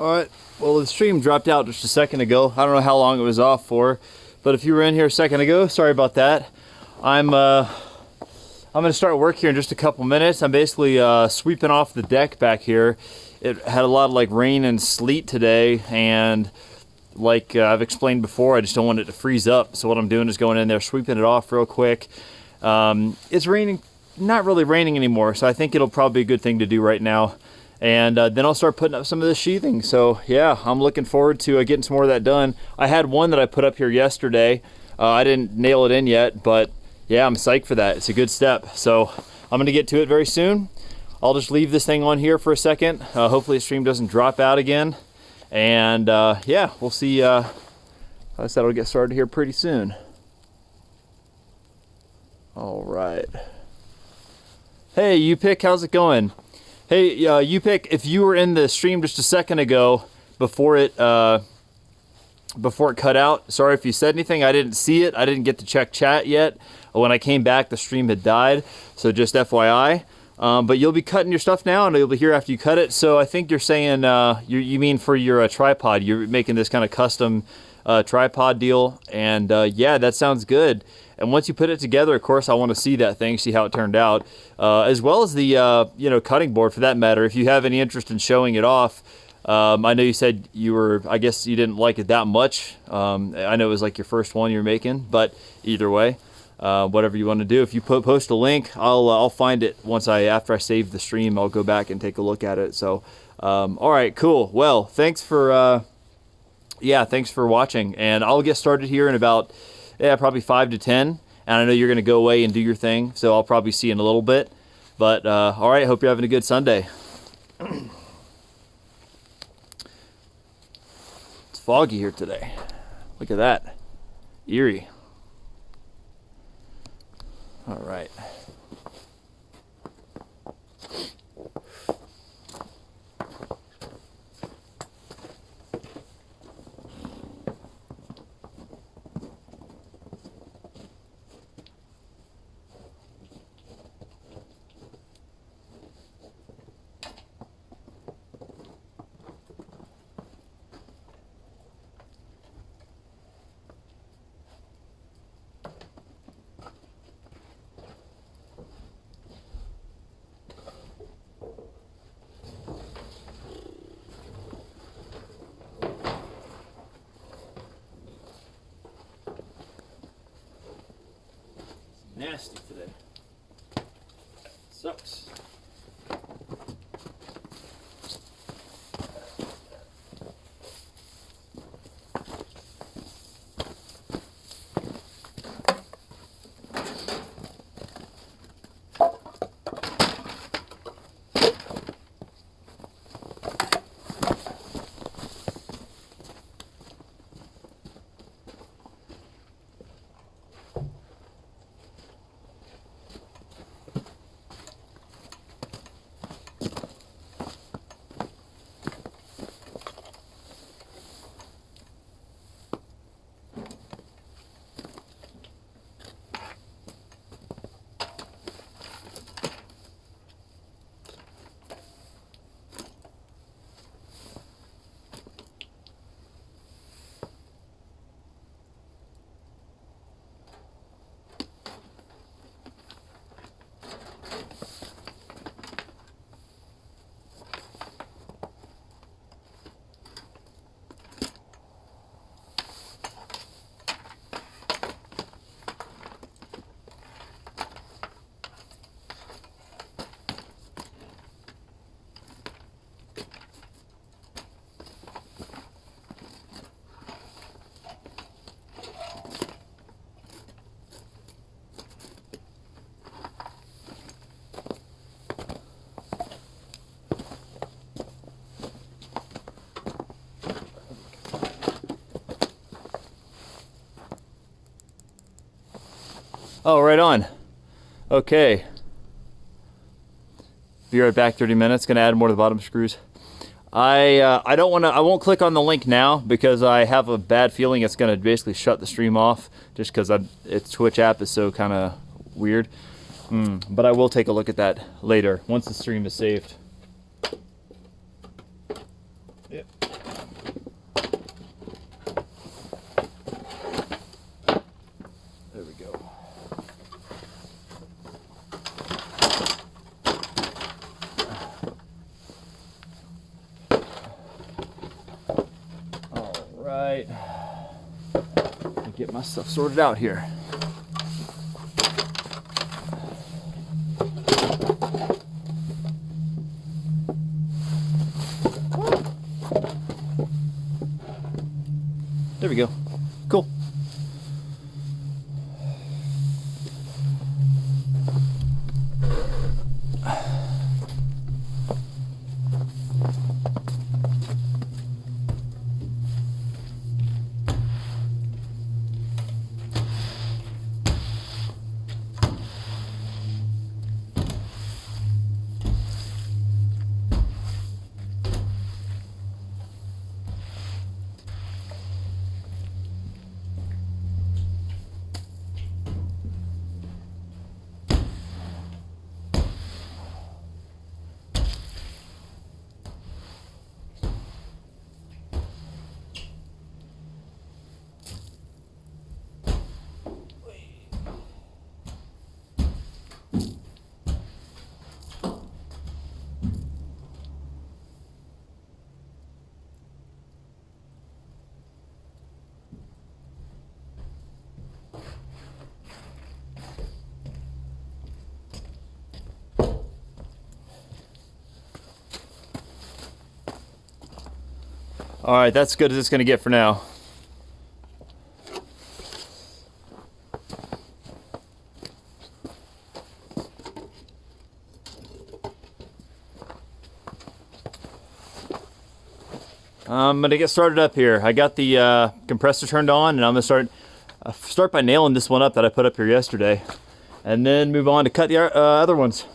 Alright, well the stream dropped out just a second ago. I don't know how long it was off for, but if you were in here a second ago, sorry about that. I'm gonna start work here in just a couple minutes. I'm basically sweeping off the deck back here. It had a lot of like rain and sleet today, and like I've explained before, I just don't want it to freeze up. So what I'm doing is going in there, sweeping it off real quick. It's raining, not really raining anymore, so I think it'll probably be a good thing to do right now. And then I'll start putting up some of the sheathing. So yeah, I'm looking forward to getting some more of that done. I had one that I put up here yesterday. I didn't nail it in yet, but yeah, I'm psyched for that. It's a good step. So I'm gonna get to it very soon. I'll just leave this thing on here for a second. Hopefully the stream doesn't drop out again. And yeah, we'll see. Like I said, I'll get started here pretty soon. All right. Hey, UPick, how's it going? Hey, UPick, if you were in the stream just a second ago before it cut out, sorry if you said anything. I didn't see it. I didn't get to check chat yet. When I came back, the stream had died, so just FYI. But you'll be cutting your stuff now, and you'll be here after you cut it. So I think you're saying, you mean for your tripod, you're making this kind of custom tripod deal, and yeah, that sounds good. And once you put it together, of course, I want to see that thing, see how it turned out, as well as the cutting board for that matter. If you have any interest in showing it off, I know you said I guess you didn't like it that much. I know it was like your first one you're making, but either way, whatever you want to do. If you post a link, I'll find it after I save the stream. I'll go back and take a look at it. So, all right, cool. Well, thanks for watching, and I'll get started here in about probably 5 to 10. And I know you're going to go away and do your thing, so I'll probably see you in a little bit. But all right, hope you're having a good Sunday. It's foggy here today. Look at that, eerie. All right. Nasty today. Sucks. Oh, right on. Okay. Be right back. 30 minutes. Gonna add more to the bottom screws. I won't click on the link now because I have a bad feeling it's gonna basically shut the stream off just because its Twitch app is so kind of weird. But I will take a look at that later once the stream is saved. Yep. There we go. All right. Let me get my stuff sorted out here. There we go. Cool. All right, that's good as it's gonna get for now. I'm gonna get started up here. I got the compressor turned on, and I'm gonna start by nailing this one up that I put up here yesterday, and then move on to cut the other ones.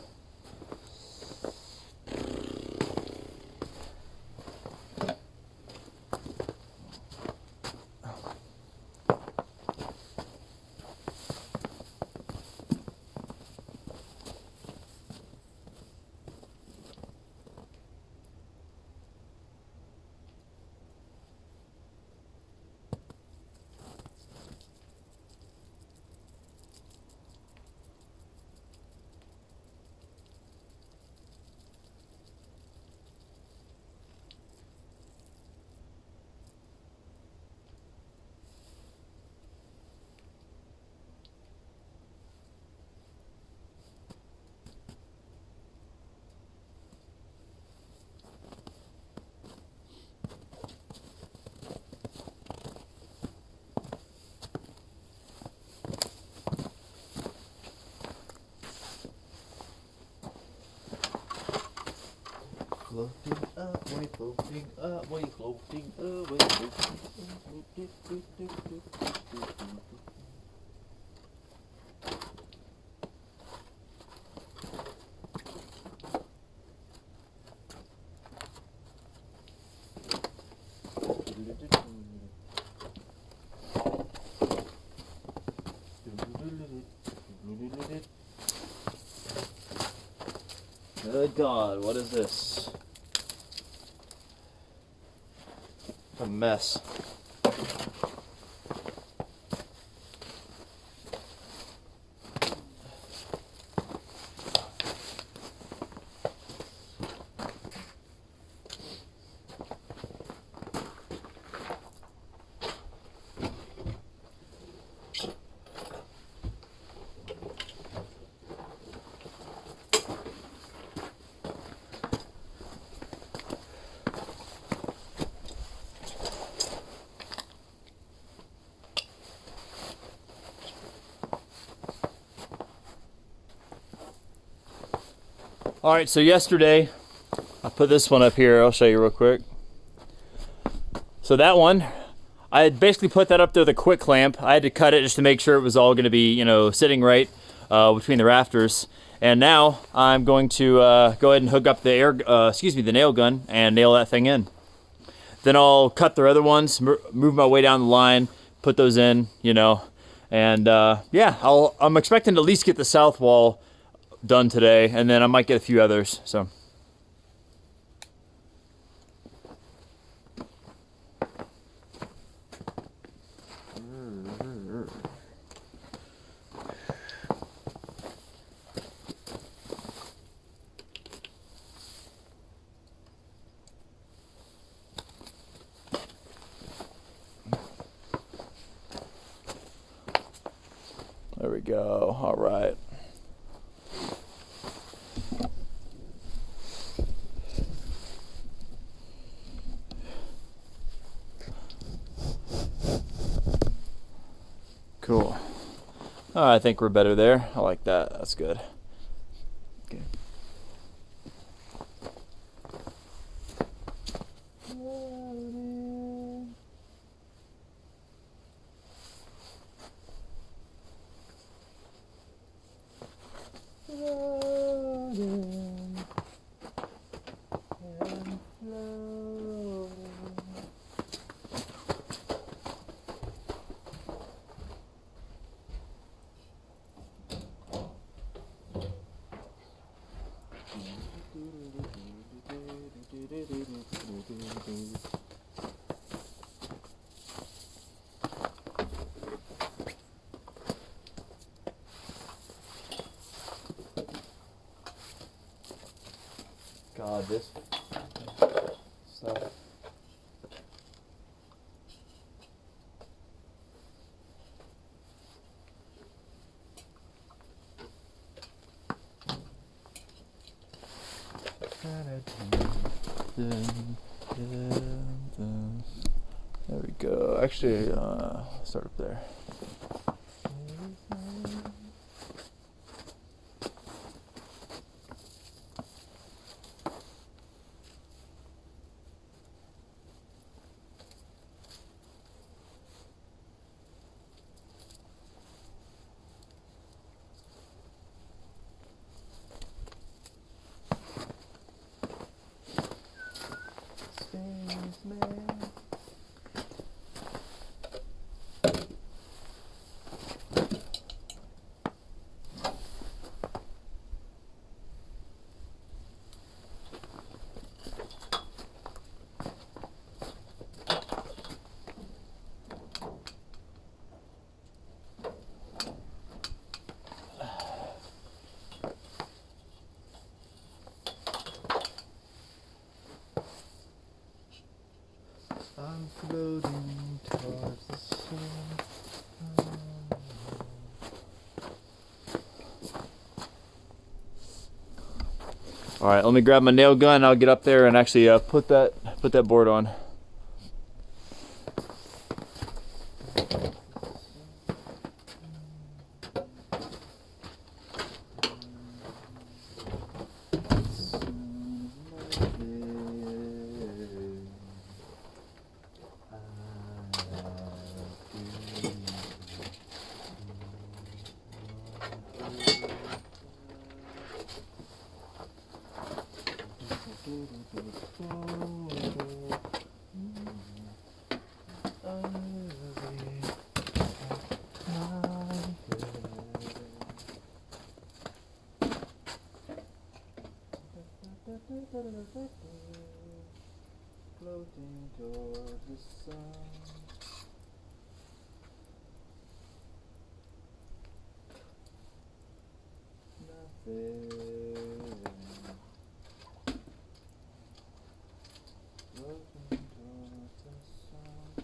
Floating away, floating away, floating away, Good God, what is this? A mess. All right, so yesterday I put this one up here. I'll show you real quick. So that one, I had basically put that up there with a quick clamp. I had to cut it just to make sure it was all going to be, sitting right between the rafters. And now I'm going to go ahead and hook up the nail gun and nail that thing in. Then I'll cut the other ones, move my way down the line, put those in, and yeah, I'm expecting to at least get the south wall done today, and then I might get a few others. So go. All right. Cool. I think we're better there. I like that. That's good. Okay. God, this stuff. There we go. Actually, start up there. I'm floating towards the sun. All right, let me grab my nail gun. I'll get up there and actually put that board on. Floating toward the sun. Nothing. Floating toward the sun. The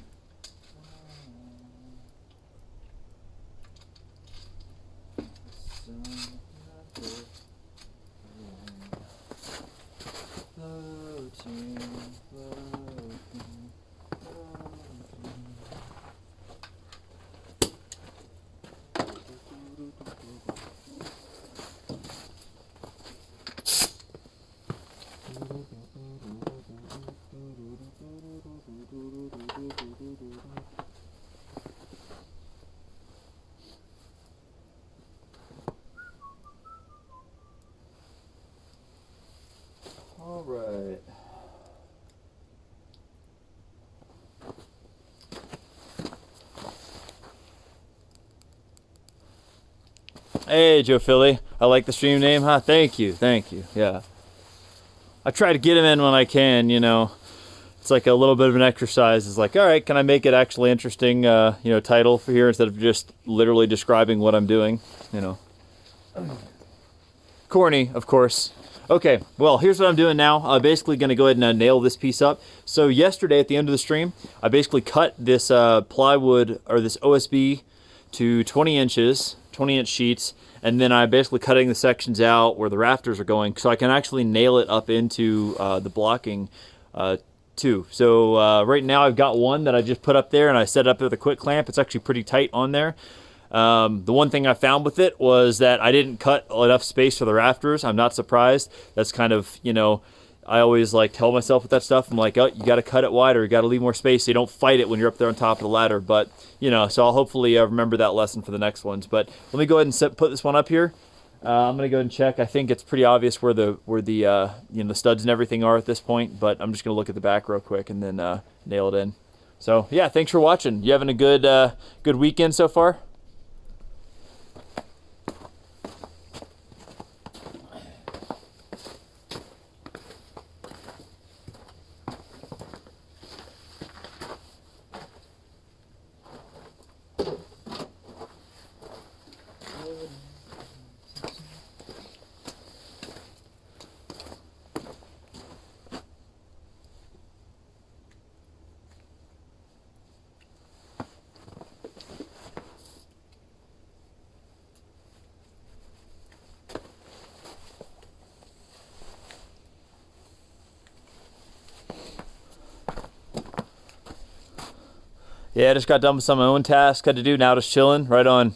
sun, nothing. Floating, floating, all right. Hey, Joe Philly. I like the stream name, huh? Thank you. Yeah. I try to get him in when I can, you know. It's like a little bit of an exercise. It's like, all right, can I make it actually interesting, title for here instead of just literally describing what I'm doing, you know. Corny, of course. Okay, well, here's what I'm doing now. I'm basically going to go ahead and nail this piece up. So yesterday at the end of the stream, I basically cut this plywood or this OSB to 20 inches. 20-inch sheets, and then I'm basically cutting the sections out where the rafters are going so I can actually nail it up into the blocking too. So right now I've got one that I just put up there and I set it up with a quick clamp. It's actually pretty tight on there. The one thing I found with it was that I didn't cut enough space for the rafters. I'm not surprised. That's kind of, you know, I always like tell myself with that stuff, I'm like, oh, you got to cut it wider. You got to leave more space so you don't fight it when you're up there on top of the ladder. But, you know, so I'll hopefully remember that lesson for the next ones. But let me go ahead and put this one up here. I'm going to go ahead and check. I think it's pretty obvious where the you know, the studs and everything are at this point, but I'm just going to look at the back real quick and then nail it in. So, yeah, thanks for watching. You having a good weekend so far? Yeah, I just got done with some of my own tasks. Had to do now, just chilling. Right on.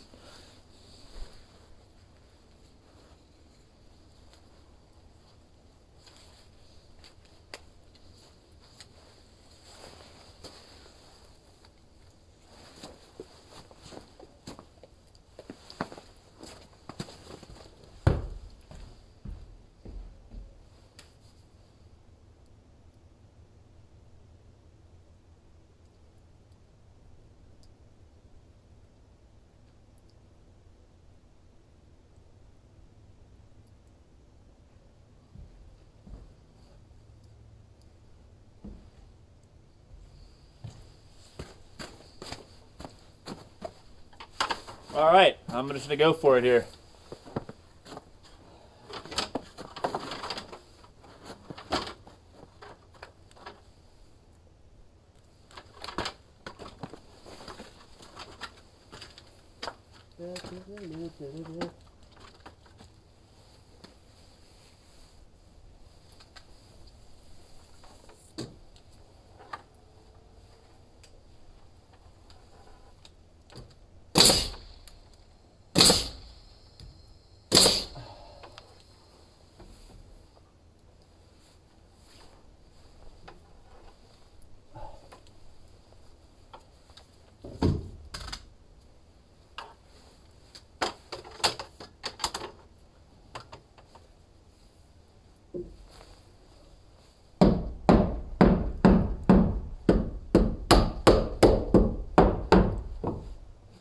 All right, I'm just gonna go for it here.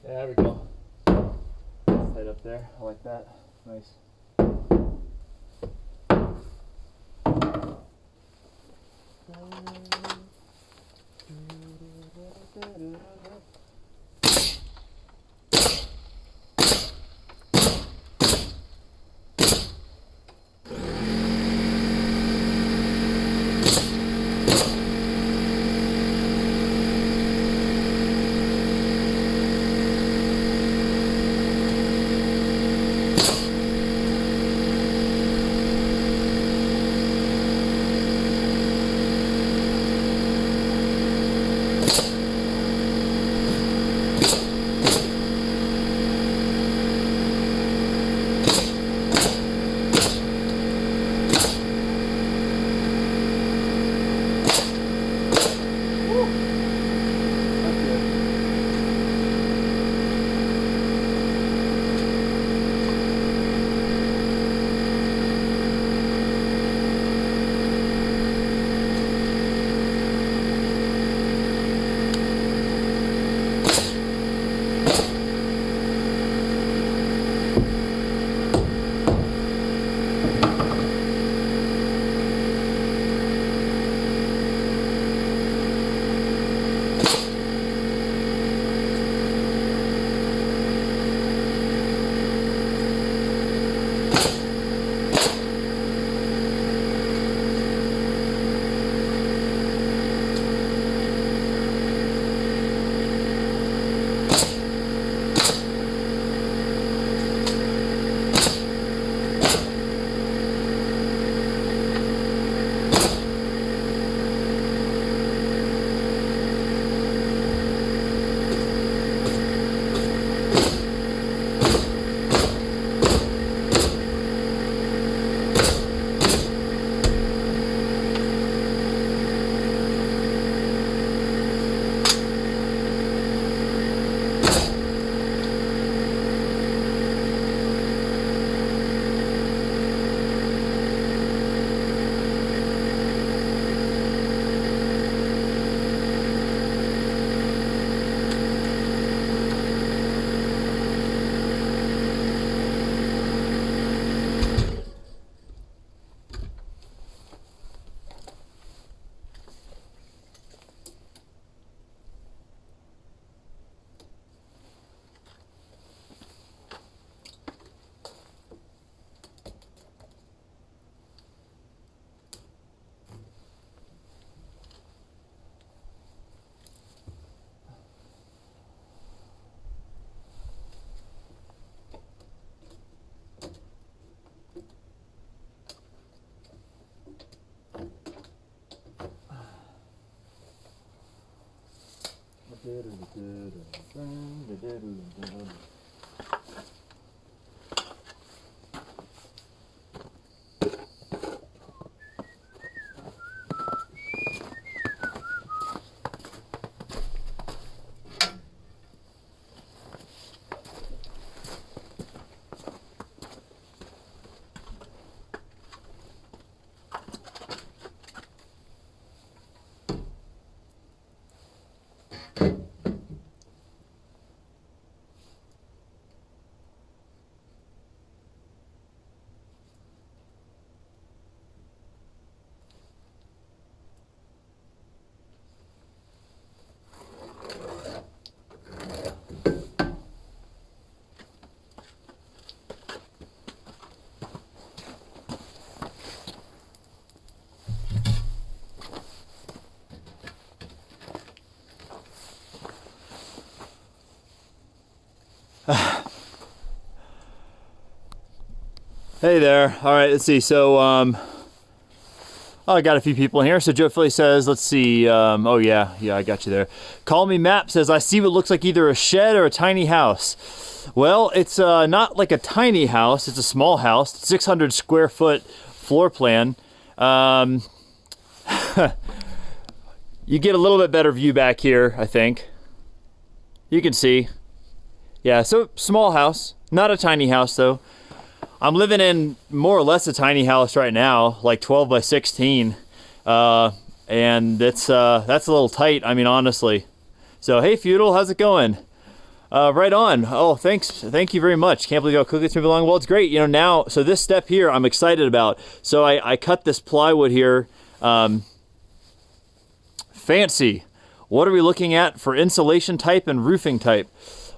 There we go. Right up there. I like that. Nice. Hey there. All right, let's see. So, I got a few people in here. So Joe Philly says, let's see. Oh yeah, I got you there. Call Me Map says, I see what looks like either a shed or a tiny house. Well, it's not like a tiny house. It's a small house, 600 square foot floor plan. You get a little bit better view back here, I think. You can see. Yeah, so small house, not a tiny house though. I'm living in more or less a tiny house right now, like 12 by 16. And that's a little tight, I mean, honestly. So, hey, Feudal, how's it going? Right on. Oh, thanks. Thank you very much. Can't believe how quickly it's moving along. Well, it's great. You know, now, so this step here, I'm excited about. So I cut this plywood here. Fancy. What are we looking at for insulation type and roofing type?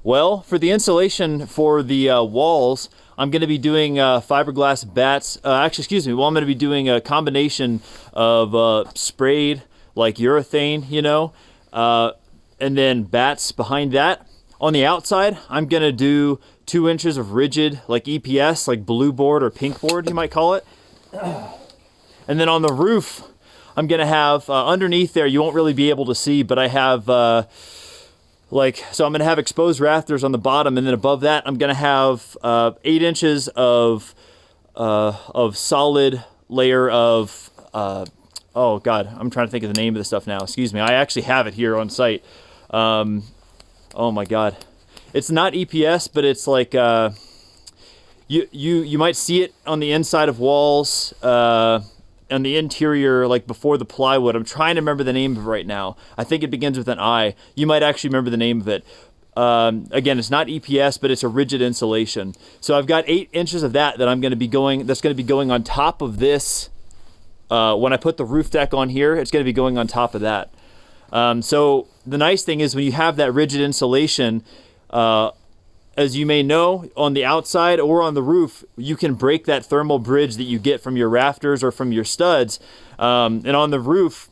Well, for the insulation for the walls, I'm going to be doing fiberglass bats. Actually, excuse me. Well, I'm going to be doing a combination of sprayed, like urethane, you know, and then bats behind that. On the outside, I'm going to do 2 inches of rigid, like EPS, like blue board or pink board, you might call it. And then on the roof, I'm going to have, underneath there, you won't really be able to see, but I have, so I'm going to have exposed rafters on the bottom, and then above that, I'm going to have 8 inches of solid layer of, oh God, I'm trying to think of the name of the stuff now. Excuse me. I actually have it here on site. Oh my God. It's not EPS, but it's like, you might see it on the inside of walls, on the interior, like before the plywood. I'm trying to remember the name of it right now. I think it begins with an I. You might actually remember the name of it. Again, it's not EPS, but it's a rigid insulation. So I've got 8 inches of that I'm going to be going, that's going to be going on top of this. When I put the roof deck on here, it's going to be going on top of that. So the nice thing is when you have that rigid insulation, as you may know, on the outside or on the roof, you can break that thermal bridge that you get from your rafters or from your studs. And on the roof,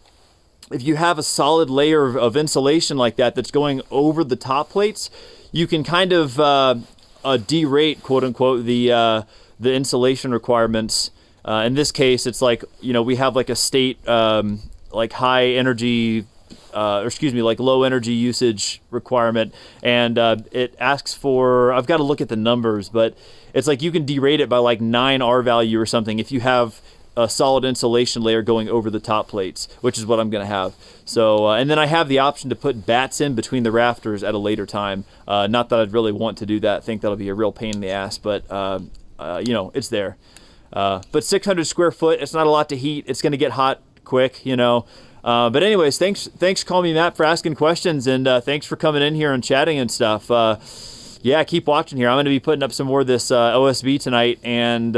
if you have a solid layer of insulation like that that's going over the top plates, you can kind of derate, quote unquote, the insulation requirements. In this case, it's like, you know, we have like a state like high energy, like low energy usage requirement, and it asks for, I've got to look at the numbers, but it's like you can derate it by like 9 R value or something if you have a solid insulation layer going over the top plates, which is what I'm going to have. So, and then I have the option to put bats in between the rafters at a later time. Not that I'd really want to do that. I think that'll be a real pain in the ass, but you know, it's there. But 600 square foot, it's not a lot to heat. It's going to get hot quick, you know. But anyways, thanks Call Me Matt for asking questions, and thanks for coming in here and chatting and stuff. Yeah, keep watching here. I'm going to be putting up some more of this OSB tonight, and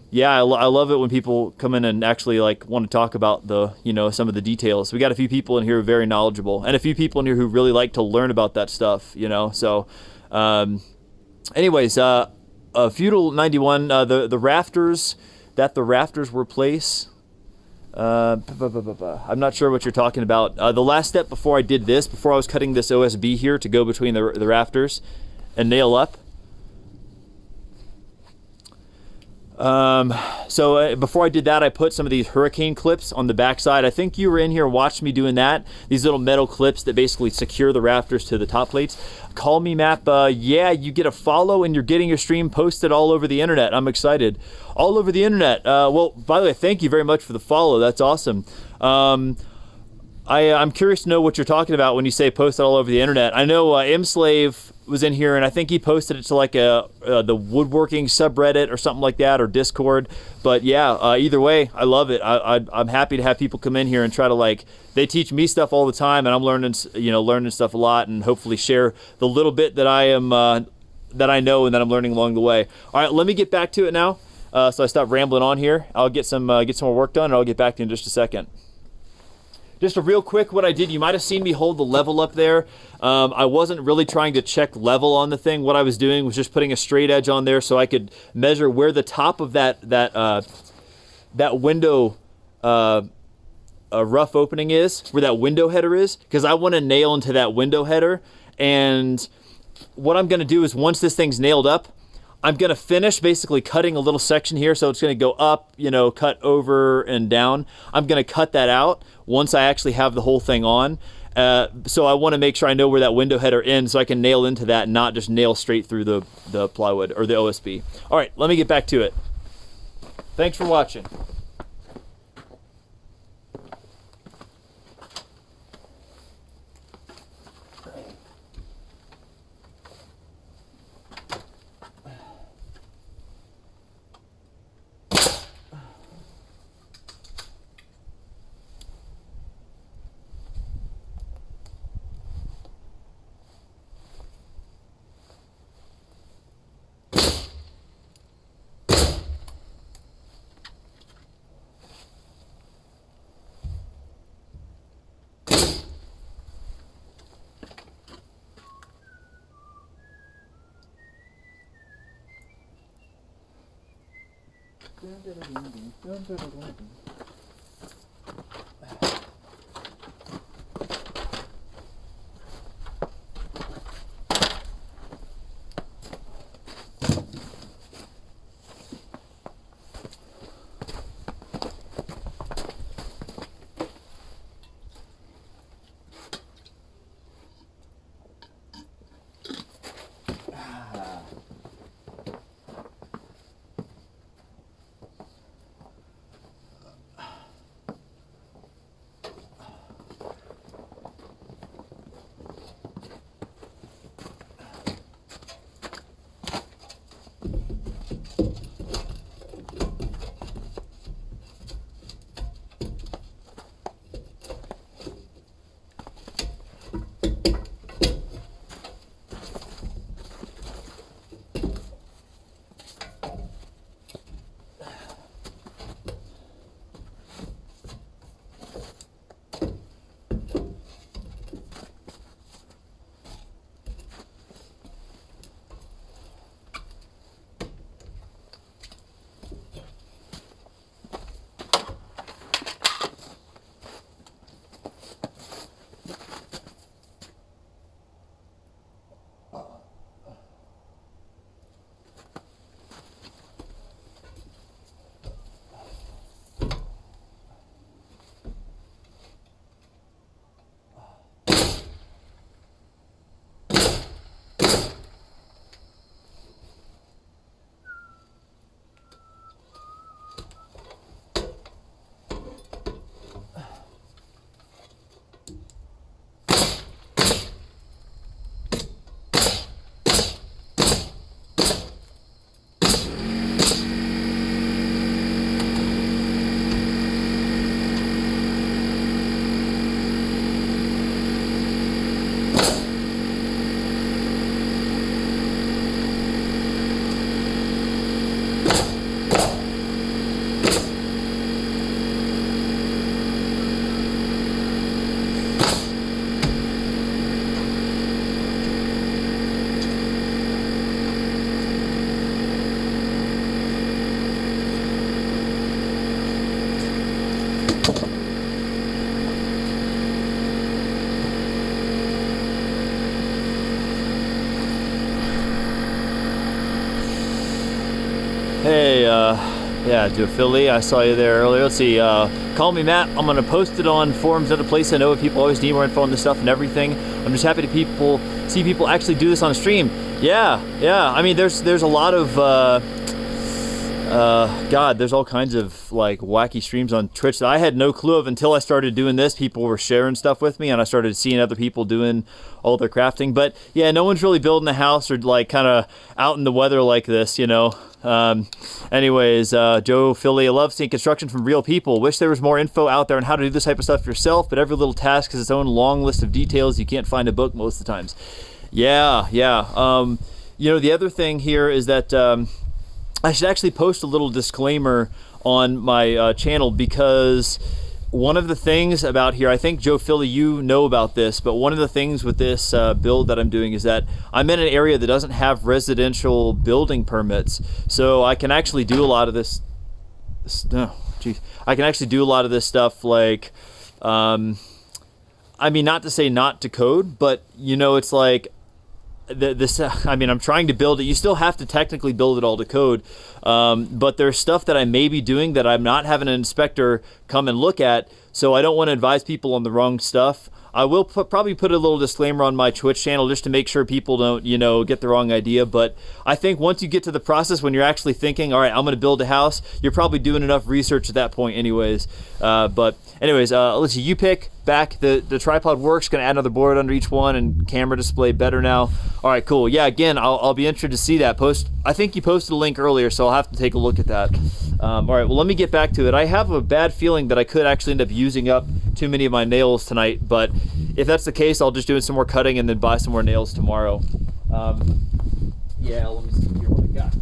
yeah, I love it when people come in and actually like want to talk about the, you know, some of the details. We got a few people in here who are very knowledgeable, and a few people in here who really like to learn about that stuff, you know. So, anyways, Feudal 91, the rafters were placed. I'm not sure what you're talking about. The last step before I did this, before I was cutting this OSB here to go between the rafters and nail up. So before I did that, I put some of these hurricane clips on the backside. I think you were in here and watched me doing that. These little metal clips that basically secure the rafters to the top plates. Call me Map. Yeah, you get a follow and you're getting your stream posted all over the internet. I'm excited. All over the internet. Well, by the way, thank you very much for the follow. That's awesome. I'm curious to know what you're talking about when you say posted all over the internet. I know Mslave was in here, and I think he posted it to like the woodworking subreddit or something like that, or Discord. But yeah, either way, I love it. I'm happy to have people come in here and try to, like, they teach me stuff all the time, and I'm learning stuff a lot, and hopefully share the little bit that I am that I know and that I'm learning along the way. All right, let me get back to it now. So I stop rambling on here. I'll get some more work done, and I'll get back to you in just a second. Just a real quick, what I did, you might have seen me hold the level up there. I wasn't really trying to check level on the thing. What I was doing was just putting a straight edge on there so I could measure where the top of that window rough opening is, where that window header is, because I want to nail into that window header. And what I'm going to do is, once this thing's nailed up, I'm going to finish basically cutting a little section here. So it's going to go up, cut over and down. I'm going to cut that out once I actually have the whole thing on. So I want to make sure I know where that window header ends so I can nail into that and not just nail straight through the plywood or the OSB. All right, let me get back to it. Thanks for watching. Hey, Yeah, Joe Philly, I saw you there earlier. Let's see, call me Matt. I'm gonna post it on forums, other places. I know people always need more info on this stuff and everything. I'm just happy to see people actually do this on a stream. Yeah. I mean, there's a lot of, God, there's all kinds of like wacky streams on Twitch that I had no clue of until I started doing this. People were sharing stuff with me and I started seeing other people doing all their crafting. But yeah, no one's really building a house or like kind of out in the weather like this, you know. Anyways, Joe Philly, I love seeing construction from real people. Wish there was more info out there on how to do this type of stuff yourself, but every little task has its own long list of details. You can't find a book most of the times. Yeah. You know, the other thing here is that I should actually post a little disclaimer on my channel, because one of the things about here, I think Joe Philly, you know about this, but one of the things with this build that I'm doing is that I'm in an area that doesn't have residential building permits, so I can actually do a lot of this. I can actually do a lot of this stuff, like, I mean, not to say not to code, but you know, it's like, I mean, I'm trying to build it. You still have to technically build it all to code, but there's stuff that I may be doing that I'm not having an inspector come and look at, so I don't want to advise people on the wrong stuff. I will probably put a little disclaimer on my Twitch channel just to make sure people don't, you know, get the wrong idea. But I think once you get to the process when you're actually thinking, all right, I'm going to build a house, you're probably doing enough research at that point anyways. But anyways, let's see, you pick back. The tripod works, going to add another board under each one, and camera display better now. All right, cool. Yeah, again, I'll be interested to see that post. I think you posted a link earlier, so I'll have to take a look at that. All right, well, let me get back to it. I have a bad feeling that I could actually end up using up too many of my nails tonight, but if that's the case, I'll just do some more cutting and then buy some more nails tomorrow. Yeah, let me see here what I got.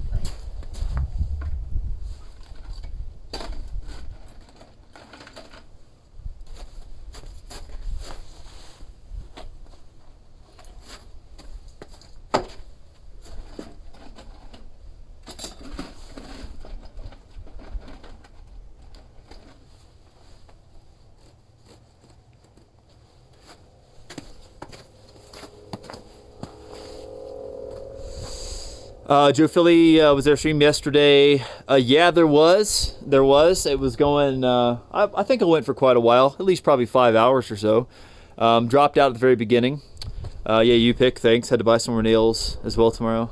Joe Philly, was there a stream yesterday? Yeah, there was. It was going, I think it went for quite a while, at least probably 5 hours or so. Dropped out at the very beginning. Yeah, you pick, thanks. Had to buy some more nails as well tomorrow.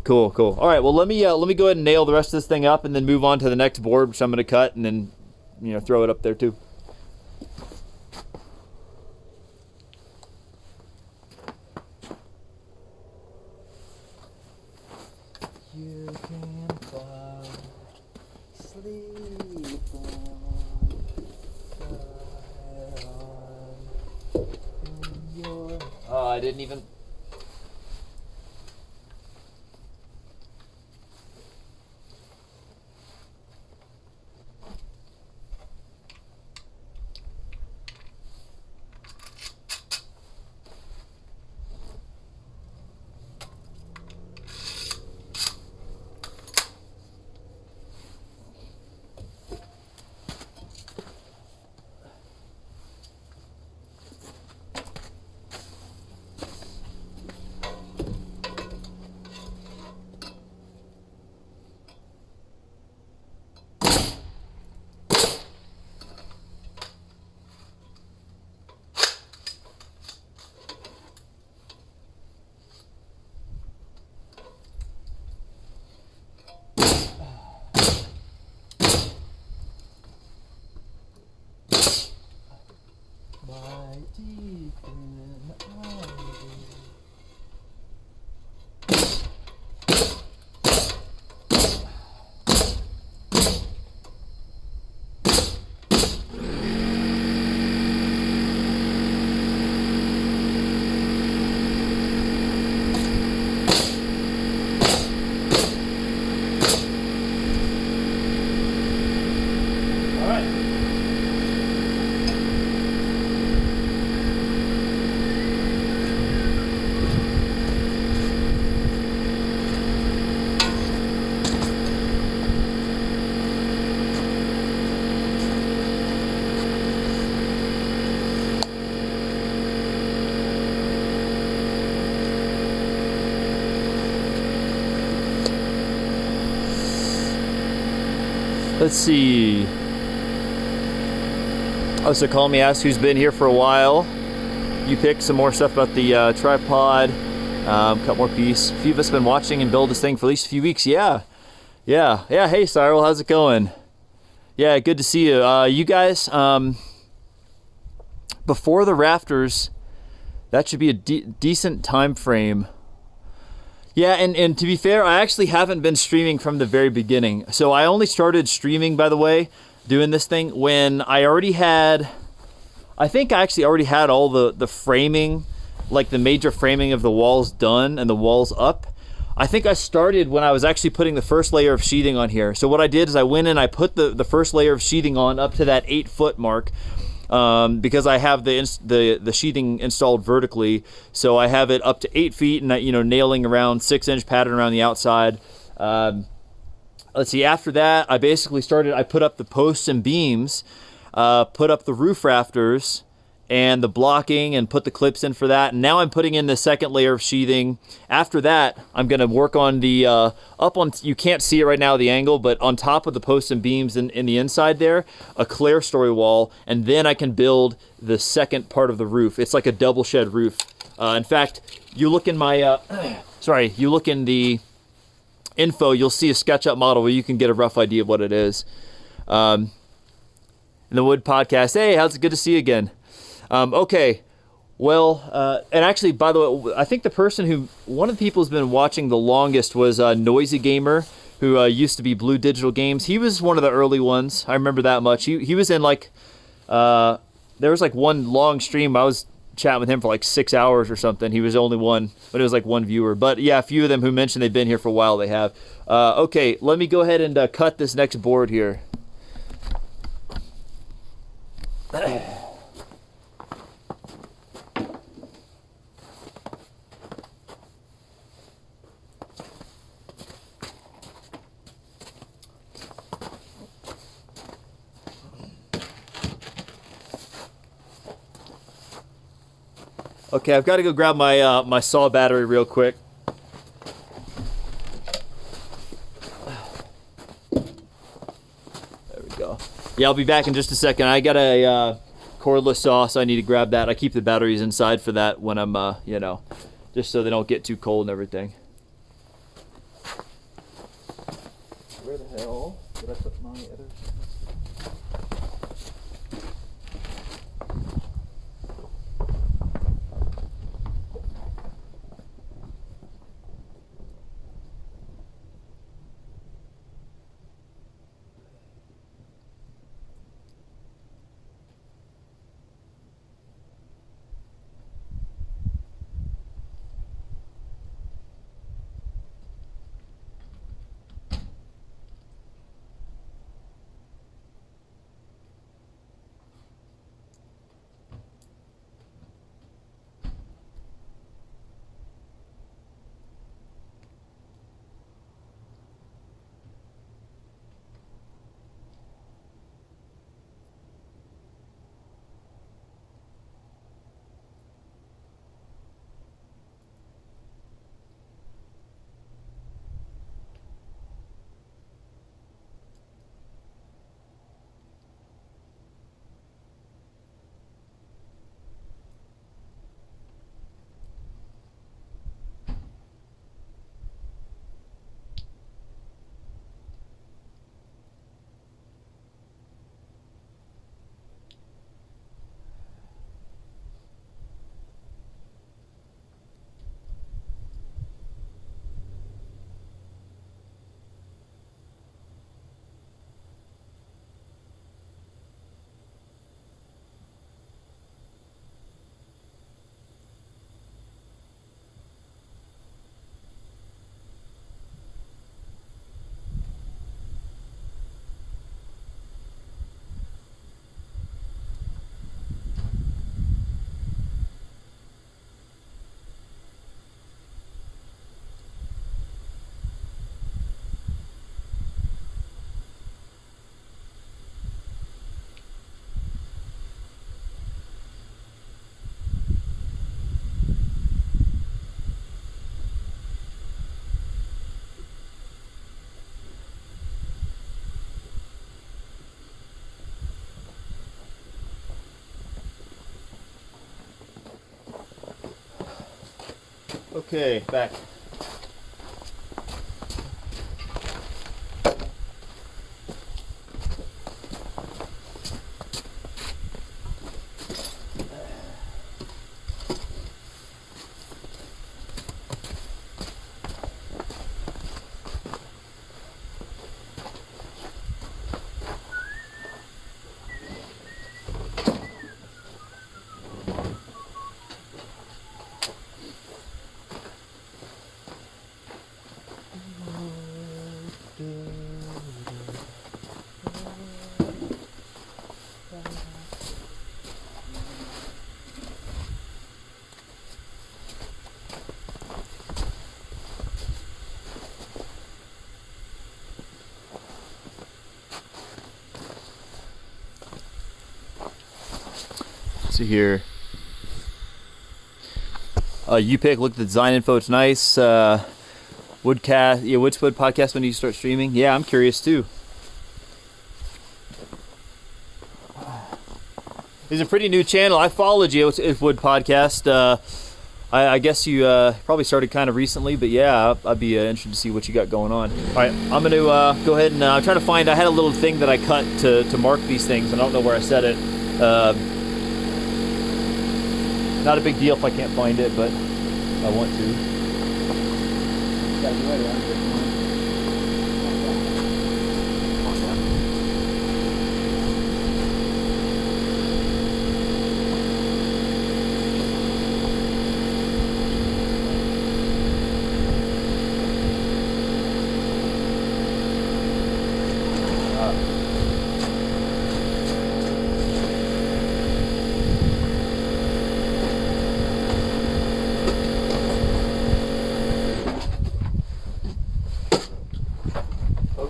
Cool. All right, well, let me go ahead and nail the rest of this thing up and then move on to the next board, which I'm going to cut and then, you know, throw it up there too. You can fly, sleep on, I didn't even... Let's see. Oh, so call me, ask who's been here for a while. You pick some more stuff about the tripod. Cut more piece. A few of us have been watching and build this thing for at least a few weeks. Yeah. Hey, Cyril, how's it going? Yeah, good to see you. You guys, before the rafters, that should be a decent time frame. Yeah, and to be fair, I actually haven't been streaming from the very beginning. So I only started streaming, by the way, doing this thing when I already had, I think I actually already had all the framing, like the major framing of the walls done and the walls up. I think I started when I was actually putting the first layer of sheathing on here. So what I did is I went and I put the first layer of sheathing on up to that 8-foot mark. Because I have the sheathing installed vertically, so I have it up to 8 feet, and nailing around 6-inch pattern around the outside. Let's see. After that, I basically started. I put up the posts and beams, put up the roof rafters, and the blocking, and put the clips in for that. And now I'm putting in the second layer of sheathing. After that, I'm going to work on the up on. You can't see it right now, the angle, but on top of the posts and beams in the inside there, a clerestory wall, and then I can build the second part of the roof. It's like a double shed roof. In fact, you look in my you look in the info, you'll see a SketchUp model where you can get a rough idea of what it is. In the Wood Podcast, hey, how's it good to see you again? Okay, well, and actually, by the way, I think one of the people who's been watching the longest was Noisy Gamer, who used to be Blue Digital Games. He was one of the early ones. I remember that much. He was in there was like one long stream. I was chatting with him for like 6 hours or something. He was the only one, but it was like one viewer. But yeah, a few of them who mentioned they've been here for a while, they have. Okay, let me go ahead and cut this next board here. Okay, I've got to go grab my my saw battery real quick. There we go. Yeah, I'll be back in just a second. I got a cordless saw, so I need to grab that. I keep the batteries inside for that when I'm, just so they don't get too cold and everything. Where the hell did I put my other... Okay, back. See here. You pick. Look at the design info. It's nice. Woodcast. Yeah, Woodspud podcast. When do you start streaming? Yeah, I'm curious too. It's a pretty new channel. I followed you. It's Wood Podcast. I guess you probably started kind of recently, but yeah, I'd be interested to see what you got going on. All right, I'm going to go ahead and try to find. I had a little thing that I cut to mark these things, and I don't know where I set it. Not a big deal if I can't find it, but I want to. Gotta be ready.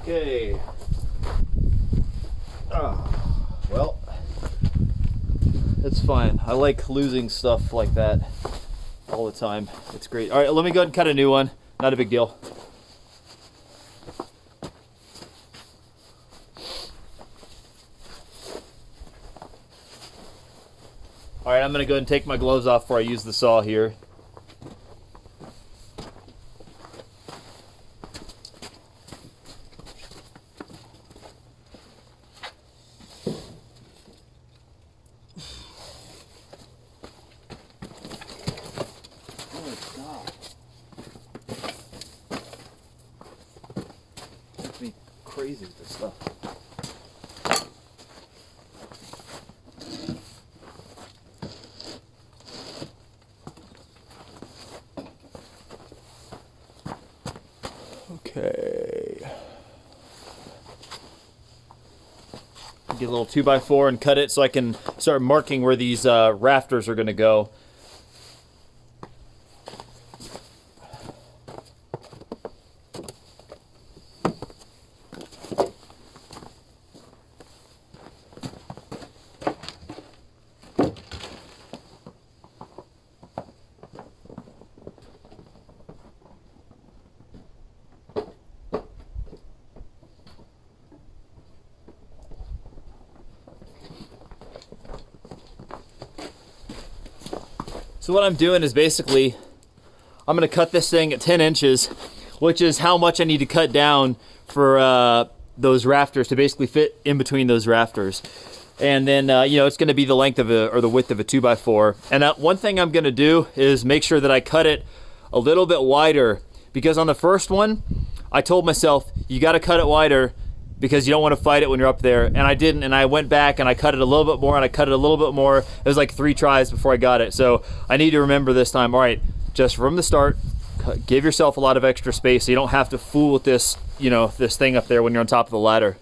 Okay. Well, it's fine. I like losing stuff like that all the time. It's great. All right, let me go ahead and cut a new one. Not a big deal. All right, I'm going to go ahead and take my gloves off before I use the saw here. Crazy with this stuff. Okay. Get a little 2x4 and cut it so I can start marking where these rafters are going to go. So what I'm doing is basically, I'm going to cut this thing at 10 inches, which is how much I need to cut down for those rafters to basically fit in between those rafters. And then, you know, it's going to be the length of or the width of a 2x4. And one thing I'm going to do is make sure that I cut it a little bit wider, because on the first one, I told myself, you got to cut it wider because you don't want to fight it when you're up there. And I didn't, and I went back and I cut it a little bit more, and I cut it a little bit more. It was like 3 tries before I got it. So I need to remember this time, all right, just from the start, give yourself a lot of extra space so you don't have to fool with this, you know, this thing up there when you're on top of the ladder.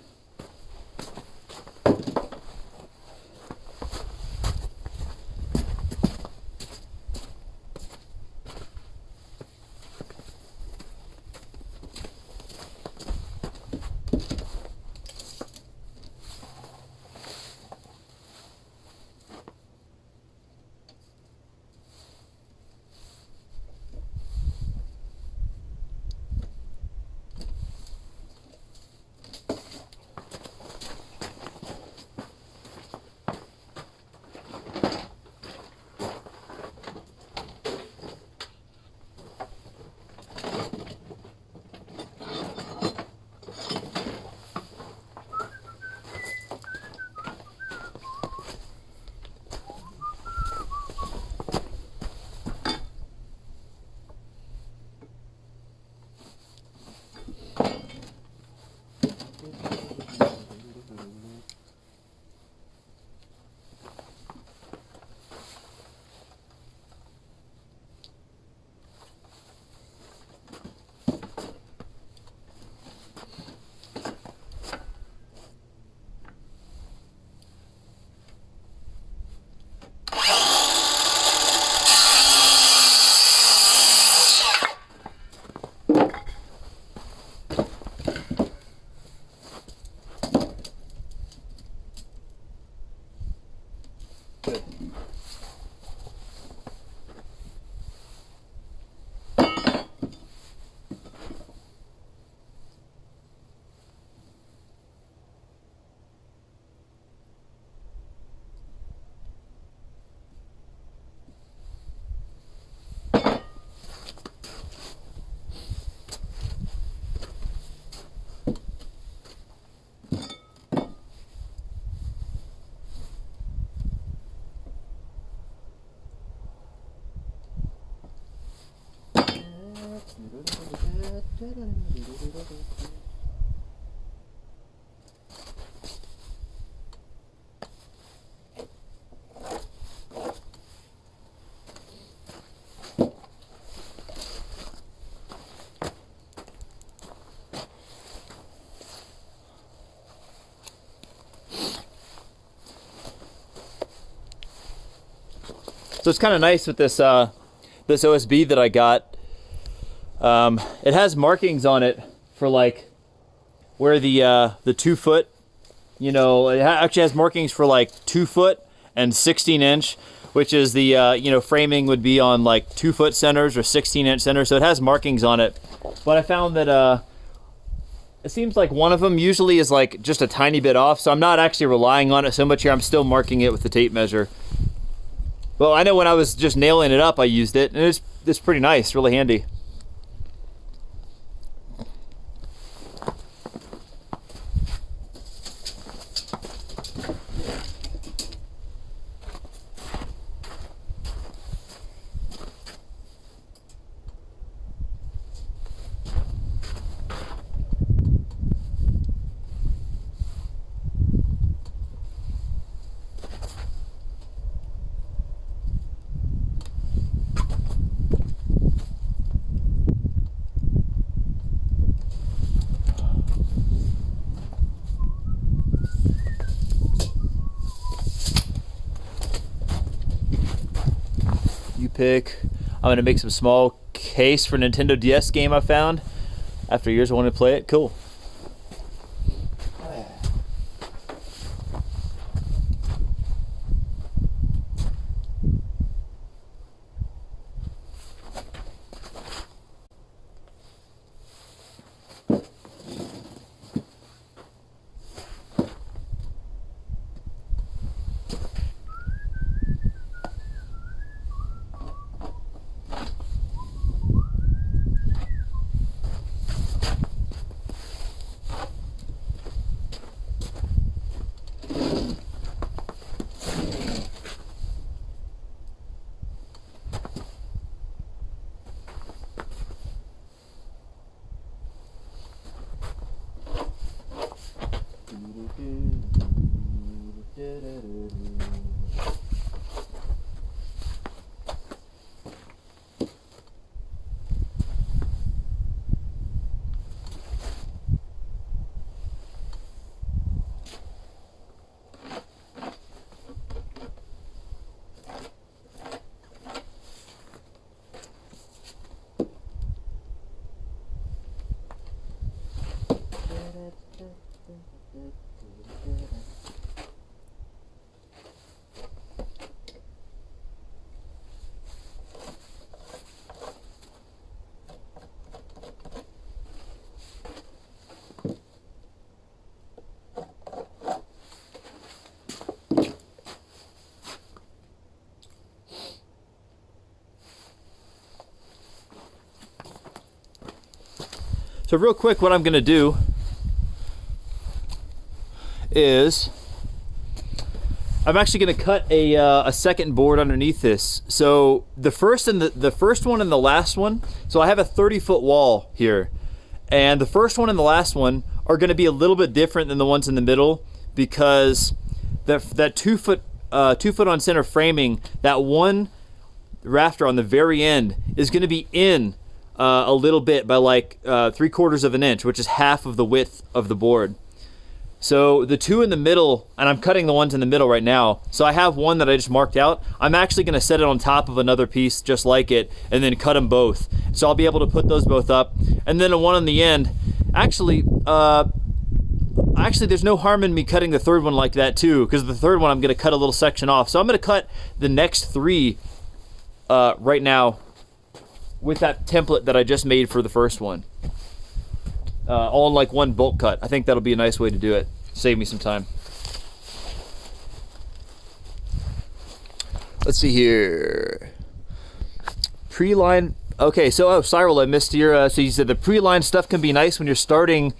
Good. So it's kind of nice with this this OSB that I got. It has markings on it for like where the 2 foot, you know, it actually has markings for like 2 foot and 16 inch, which is the you know, framing would be on like 2 foot centers or 16 inch centers. So it has markings on it. But I found that it seems like one of them usually is like just a tiny bit off. So I'm not actually relying on it so much here. I'm still marking it with the tape measure. Well, I know when I was just nailing it up, I used it, and it's pretty nice, really handy. Pick. I'm gonna make some small case for Nintendo DS game I found. After years I wanted to play it. Cool. So real quick, what I'm gonna do is I'm actually gonna cut a second board underneath this. So the first one and the last one, so I have a 30-foot wall here, and the first one and the last one are gonna be a little bit different than the ones in the middle, because that 2 foot on center framing, that one rafter on the very end is gonna be in a little bit by like 3/4 of an inch, which is half of the width of the board. So the two in the middle, and I'm cutting the ones in the middle right now, so I have one that I just marked out. I'm actually going to set it on top of another piece just like it, and then cut them both. So I'll be able to put those both up. And then the one on the end, actually, actually, there's no harm in me cutting the third one like that too, because the third one I'm going to cut a little section off. So I'm going to cut the next 3 right now with that template that I just made for the first one. All in like one bulk cut. I think that'll be a nice way to do it. Save me some time. Let's see here. Pre-line. Okay, so Cyril, I missed your. So you said the pre-line stuff can be nice when you're starting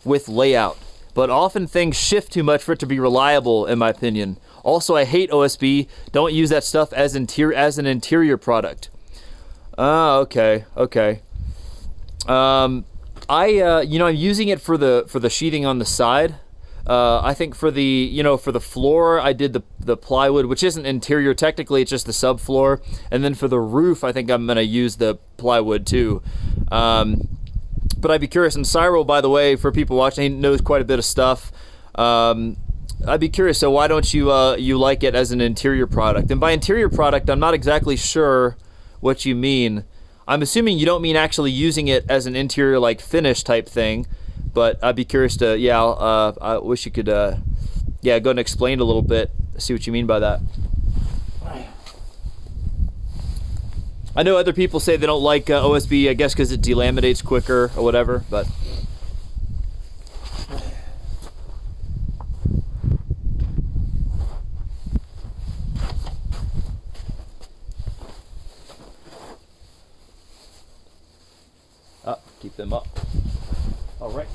with layout, but often things shift too much for it to be reliable, in my opinion. Also, I hate OSB. Don't use that stuff as an interior product. Okay. I'm using it for the sheathing on the side. I think for the floor, I did the plywood, which isn't interior technically, it's just the subfloor. And then for the roof, I think I'm gonna use the plywood too. But I'd be curious. And Cyril, by the way, for people watching, he knows quite a bit of stuff. I'd be curious. So why don't you like it as an interior product? And by interior product, I'm not exactly sure what you mean. I'm assuming you don't mean actually using it as an interior like finish type thing, but I'd be curious to, I wish you could, go and explain a little bit, see what you mean by that. I know other people say they don't like OSB, I guess because it delaminates quicker or whatever, but. Keep them up. All right.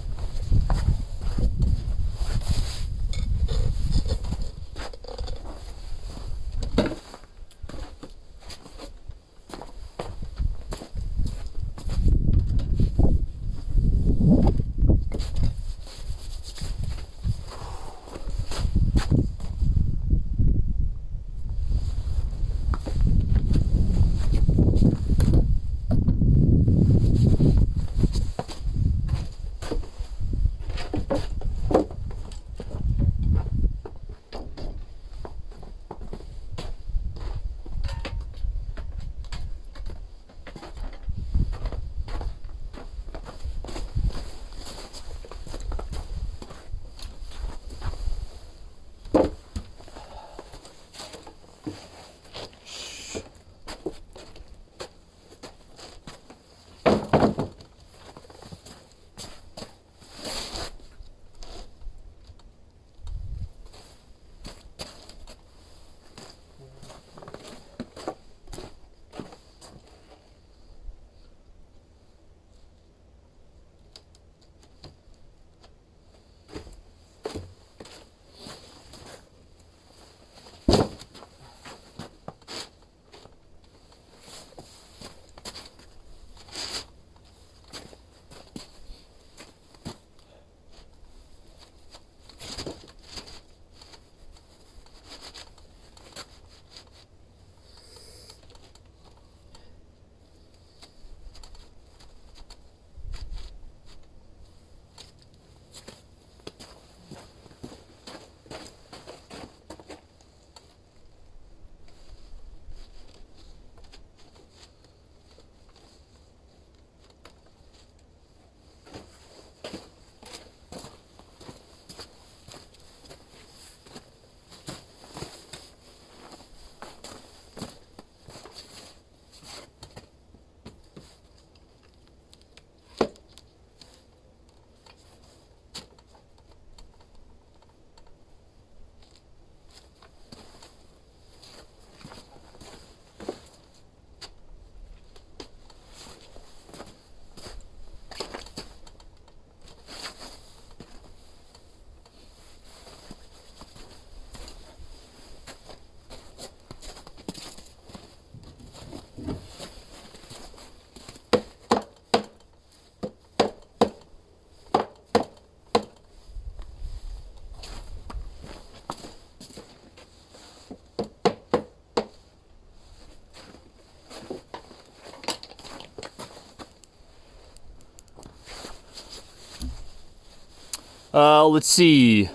Let's see.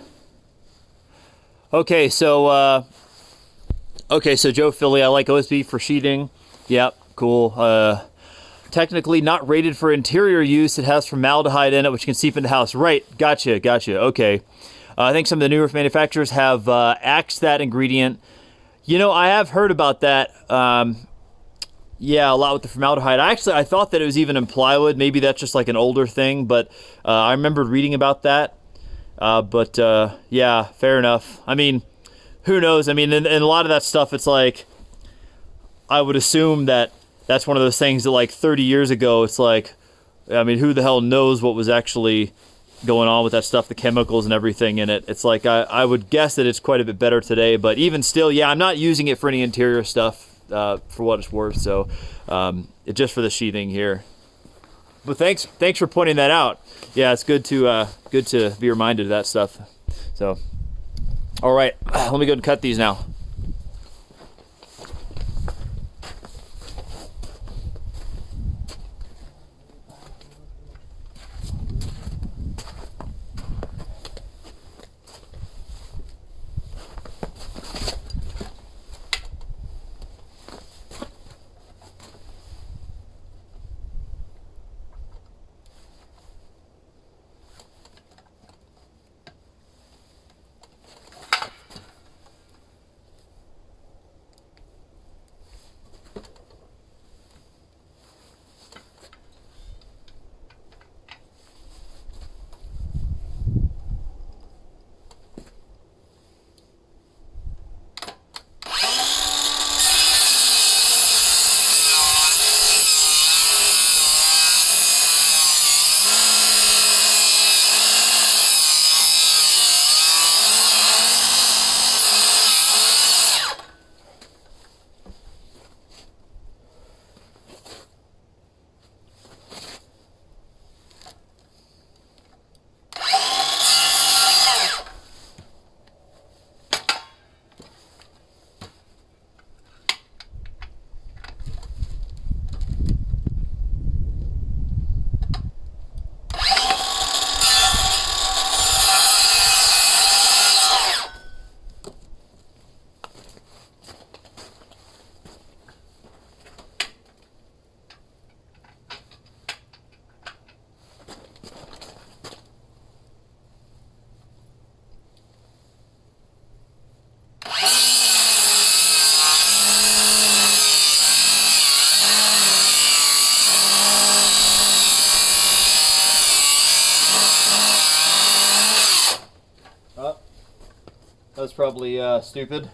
Okay, so Joe Philly, I like OSB for sheeting. Yep, cool. technically not rated for interior use. It has formaldehyde in it, which can seep into the house. Right, gotcha, okay. I think some of the newer manufacturers have axed that ingredient. You know, I have heard about that. Yeah, a lot with the formaldehyde. I thought that it was even in plywood. Maybe that's just like an older thing, but I remember reading about that. Yeah, fair enough. I mean, who knows? I mean, in a lot of that stuff, it's like, I would assume that that's one of those things that like 30 years ago, it's like, I mean, who the hell knows what was actually going on with that stuff, the chemicals and everything in it. It's like, I would guess that it's quite a bit better today, but even still, yeah, I'm not using it for any interior stuff. For what it's worth, so it's just for the sheathing here. But thanks for pointing that out. Yeah, it's good to be reminded of that stuff. So, all right, let me go and cut these now. That's probably stupid.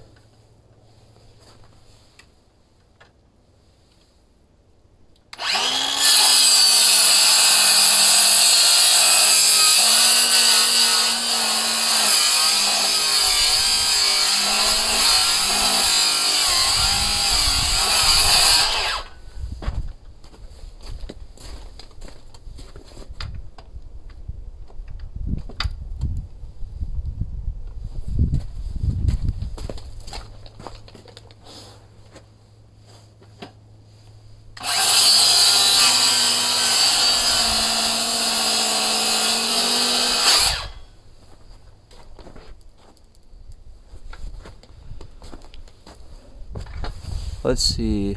Let's see.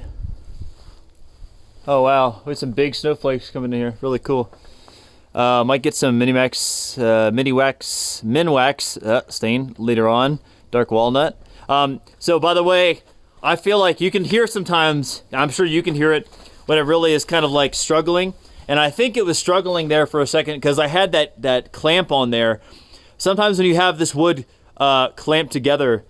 Oh wow, we had some big snowflakes coming in here. Really cool. Might get some min wax stain later on. Dark walnut. So by the way, I feel like you can hear sometimes, I'm sure you can hear it, when it really is kind of like struggling. And I think it was struggling there for a second because I had that clamp on there. Sometimes when you have this wood clamped together,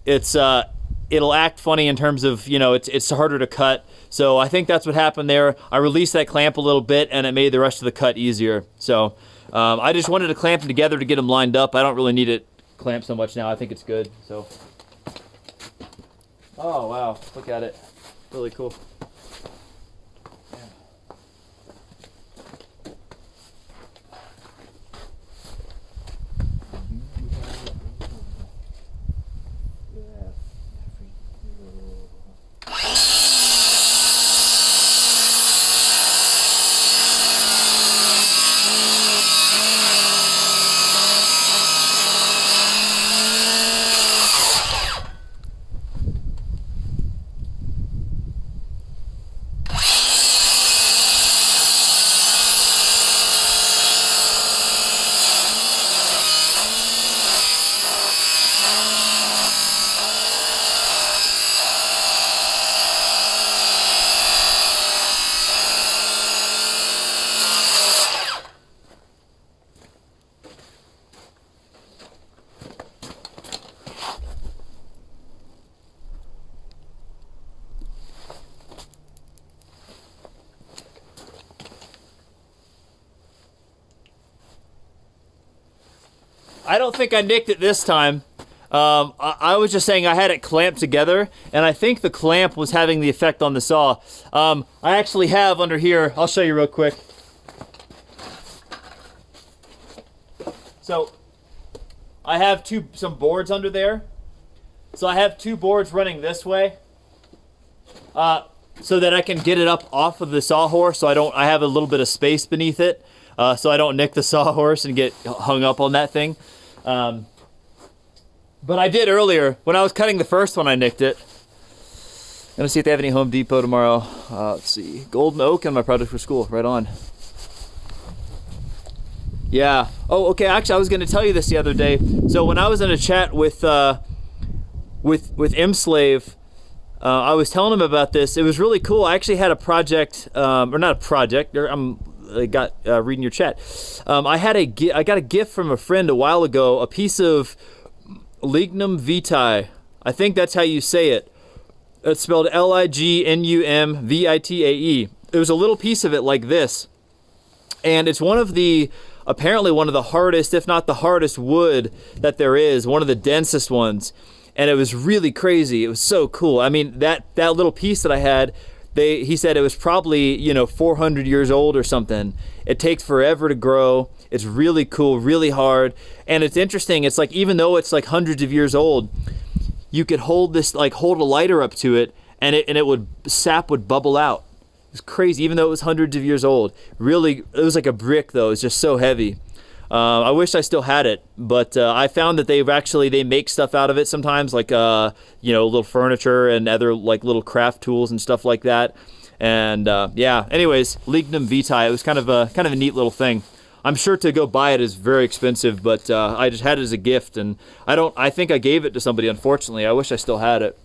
it'll act funny in terms of, you know, it's harder to cut. So I think that's what happened there. I released that clamp a little bit and it made the rest of the cut easier. So I just wanted to clamp them together to get them lined up. I don't really need it clamped so much now. I think it's good. So, oh wow, look at it. Really cool. I don't think I nicked it this time. I was just saying I had it clamped together, and I think the clamp was having the effect on the saw. I actually have under here, I'll show you real quick. So, I have some boards under there. So I have 2 boards running this way, so that I can get it up off of the sawhorse. So I have a little bit of space beneath it, so I don't nick the sawhorse and get hung up on that thing. But I did earlier when I was cutting the first one. I nicked it. I'm gonna see if they have any Home Depot tomorrow. Let's see, golden oak and my project for school. Right on. Yeah. Oh, okay. Actually, I was gonna tell you this the other day. So when I was in a chat with M-Slave, I was telling him about this. It was really cool. I actually had a project, or not a project. I got reading your chat. I got a gift from a friend a while ago. A piece of lignum vitae. I think that's how you say it. It's spelled Lignum-vitae. It was a little piece of it like this, and it's apparently one of the hardest, if not the hardest wood that there is. One of the densest ones. And it was really crazy. It was so cool. I mean, that little piece that I had, he said it was probably, 400 years old or something. It takes forever to grow. It's really cool, really hard. And it's interesting. It's like, even though it's like hundreds of years old, you could hold a lighter up to it, and sap would bubble out. It was crazy, even though it was hundreds of years old. Really, it was like a brick though. It's just so heavy. I wish I still had it, but I found that they make stuff out of it sometimes, like little furniture and other like little craft tools and stuff like that. And yeah, anyways, Lignum vitae. It was kind of a neat little thing. I'm sure to go buy it is very expensive, but I just had it as a gift, and I think I gave it to somebody. Unfortunately, I wish I still had it.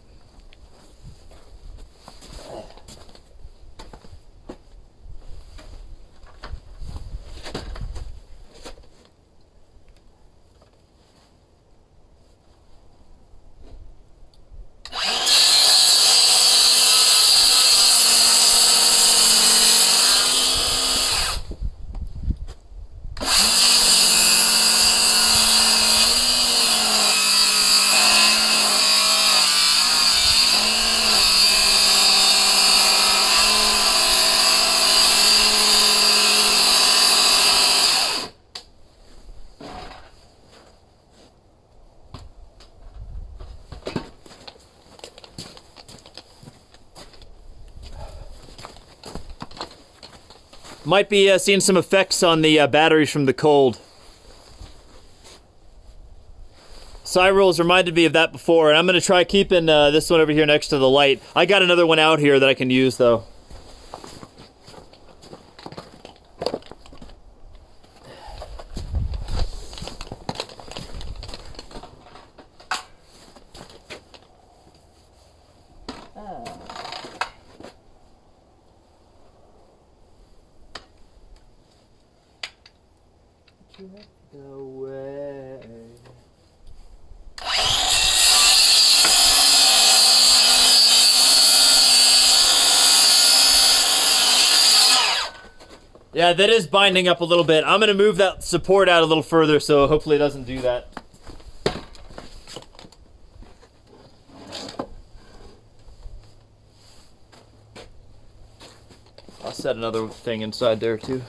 Might be seeing some effects on the batteries from the cold. Cyrils reminded me of that before, and I'm going to try keeping this one over here next to the light. I got another one out here that I can use, though. Yeah, that is binding up a little bit. I'm going to move that support out a little further, so hopefully it doesn't do that. I'll set another thing inside there too.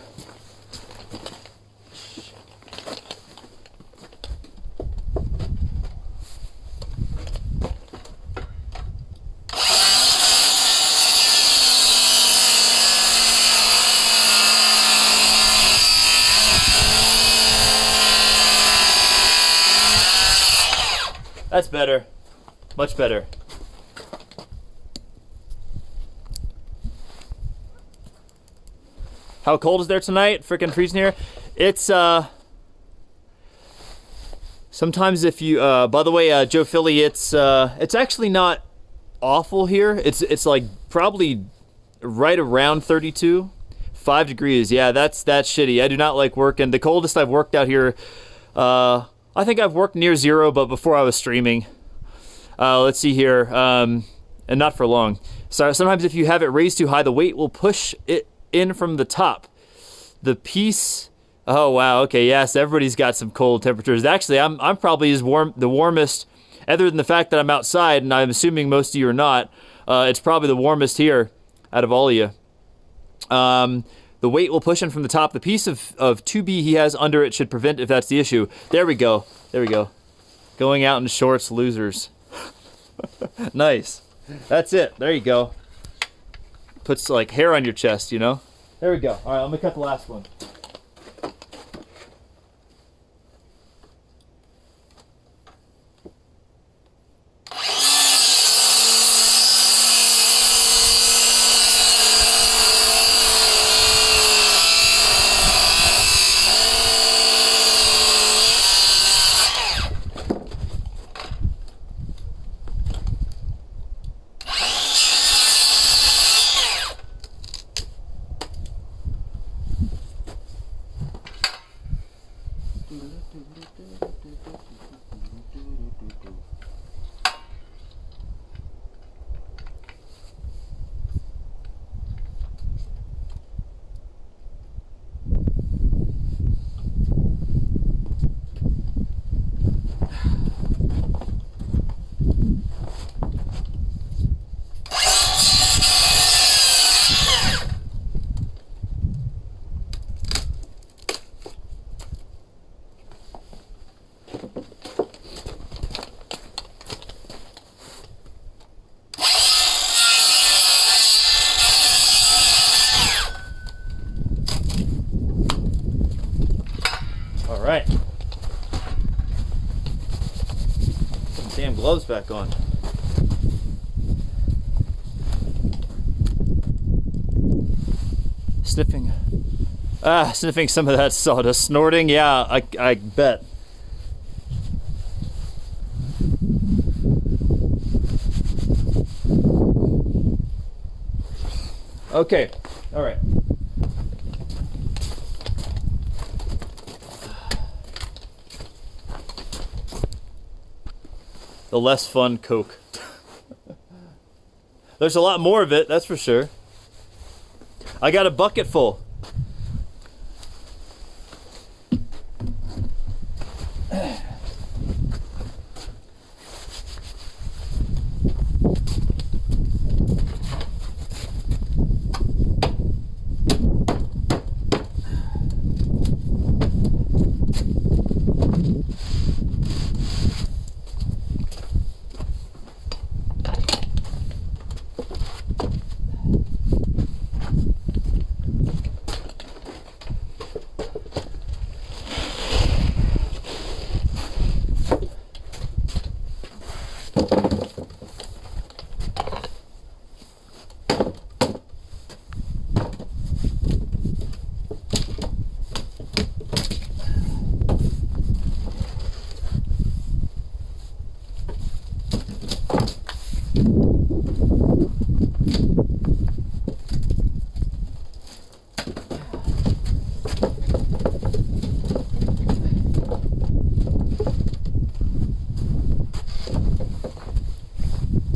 That's better. Much better. How cold is there tonight? Freaking freezing here. It's sometimes if you by the way, Joe Philly, it's actually not awful here. It's like probably right around 32. 5 degrees. Yeah, that's shitty. I do not like working. The coldest I've worked out here, I think I've worked near 0, but before I was streaming. Let's see here, and not for long. So sometimes if you have it raised too high, the weight will push it in from the top. The piece Oh wow, okay, yes, everybody's got some cold temperatures. Actually, I'm probably the warmest, other than the fact that I'm outside, and I'm assuming most of you are not. It's probably the warmest here out of all of you. The weight will push in from the top. The piece of 2B he has under it should prevent if that's the issue. There we go. There we go. Going out in shorts, losers. Nice. That's it. There you go. Puts like hair on your chest, you know? There we go. All right, let me cut the last one. All right. Put some damn gloves back on. Sniffing. Sniffing some of that sawdust. Snorting, yeah, I bet. Okay, all right. The less fun Coke. There's a lot more of it, that's for sure. I got a bucket full.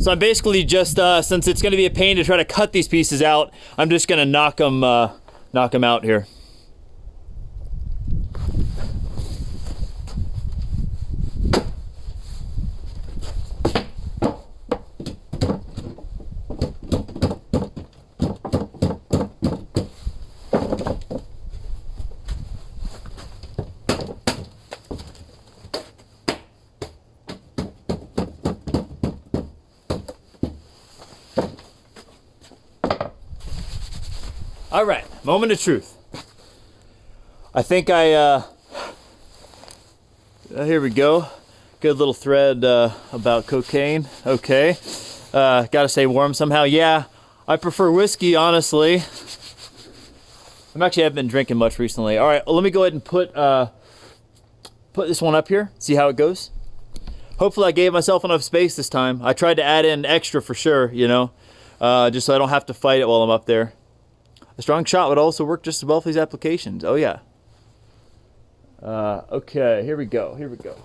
So I'm basically just, since it's going to be a pain to try to cut these pieces out, I'm just going to knock them out here. All right, moment of truth. I think here we go. Good little thread about cocaine. Okay. Gotta stay warm somehow. Yeah, I prefer whiskey, honestly. I haven't been drinking much recently. All right, well, let me go ahead and put this one up here, see how it goes. Hopefully I gave myself enough space this time. I tried to add in extra for sure, you know, just so I don't have to fight it while I'm up there. A strong shot would also work just as well for these applications. Oh yeah. Okay, here we go. Here we go.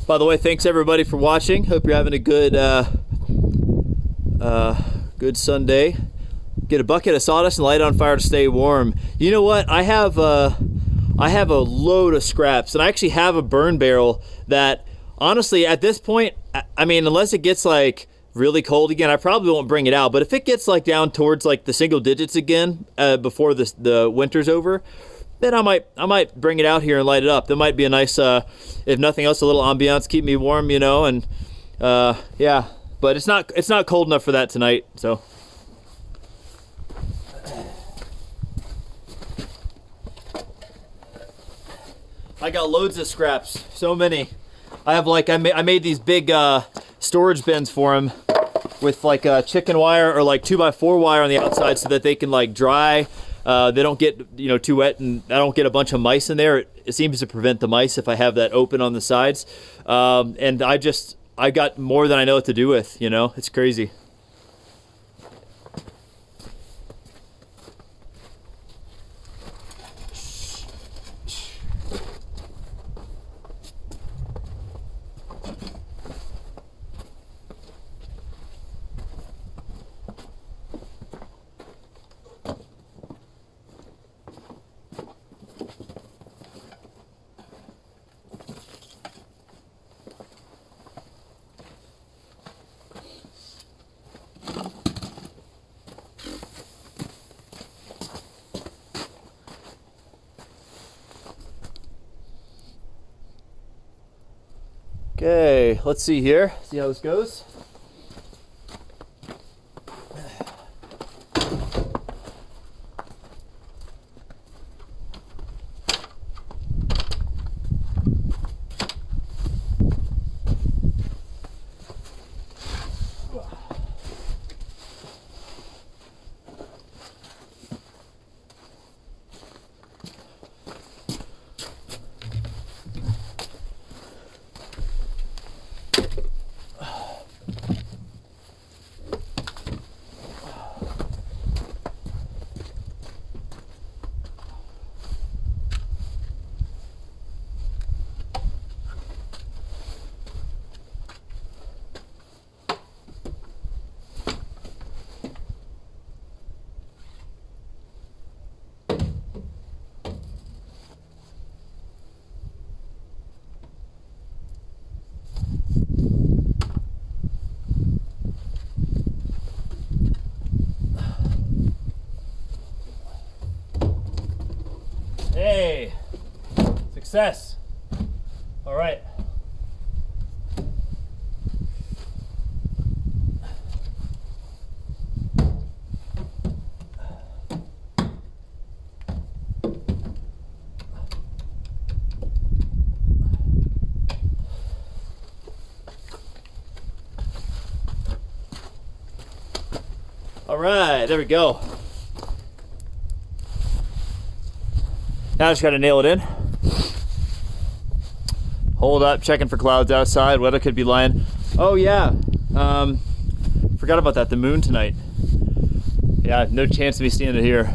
By the way, thanks everybody for watching. Hope you're having a good good Sunday. Get a bucket of sawdust and light it on fire to stay warm. You know what? I have a load of scraps, and I actually have a burn barrel that, honestly, at this point, I mean, unless it gets like really cold again, I probably won't bring it out. But if it gets like down towards like the single digits again before the winter's over, then I might bring it out here and light it up. That might be a nice, if nothing else, a little ambiance, keep me warm, you know. And yeah, but it's not cold enough for that tonight, so. I got loads of scraps, so many. I have like, I made these big storage bins for them with like chicken wire or like 2x4 wire on the outside so that they can like dry. They don't get, you know, too wet, and I don't get a bunch of mice in there. It seems to prevent the mice if I have that open on the sides. And I got more than I know what to do with, you know, it's crazy. Okay, let's see here. See how this goes. Hey, success. All right. All right, there we go. Now I just gotta nail it in. Hold up, checking for clouds outside. Weather could be lying. Oh yeah, forgot about that, the moon tonight. Yeah, no chance of me seeing it here.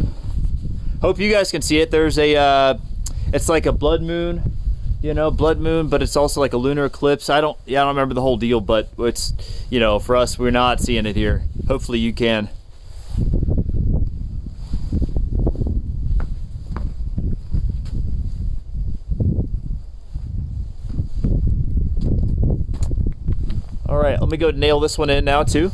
Hope you guys can see it. There's a, it's like a blood moon, you know, blood moon, but it's also like a lunar eclipse. I don't remember the whole deal, but it's, you know, for us, we're not seeing it here. Hopefully you can. All right, let me go nail this one in now too.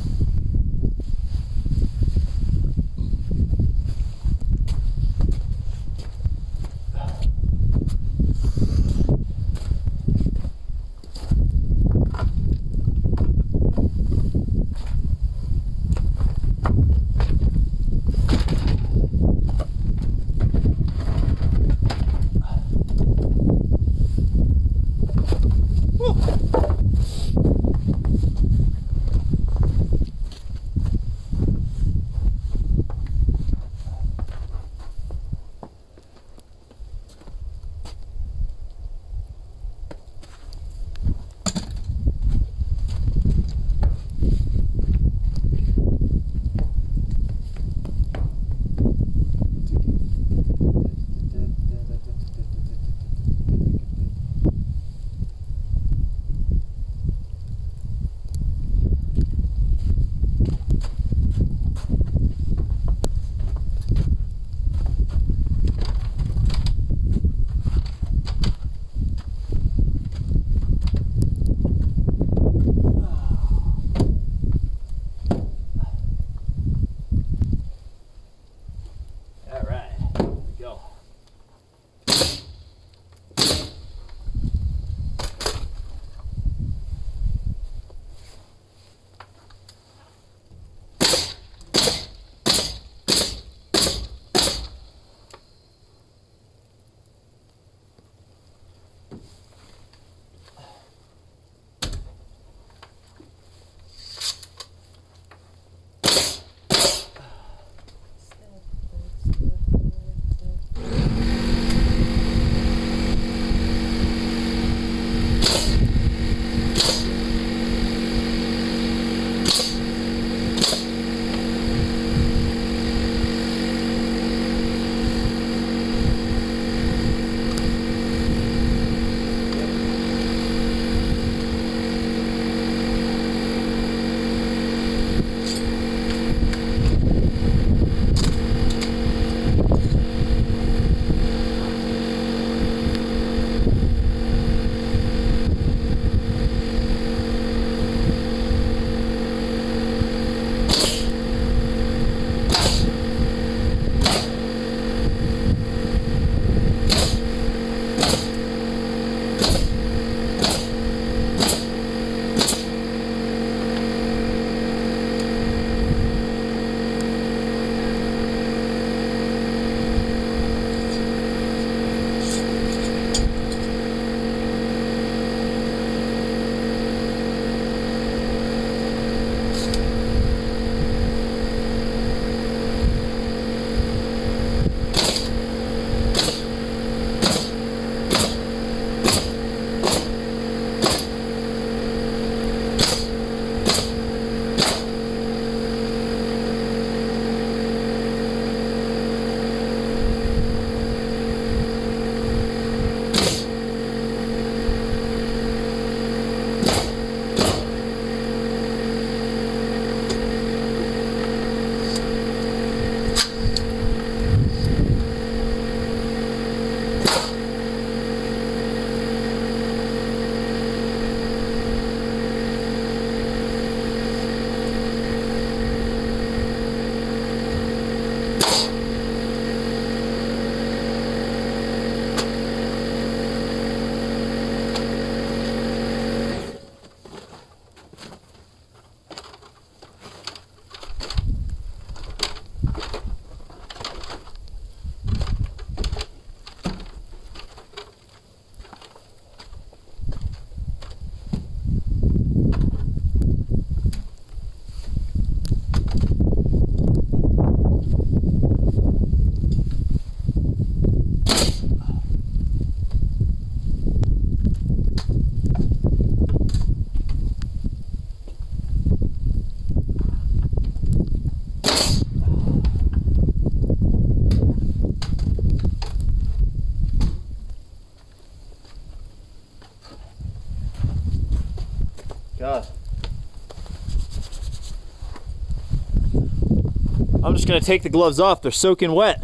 I'm just gonna take the gloves off. They're soaking wet.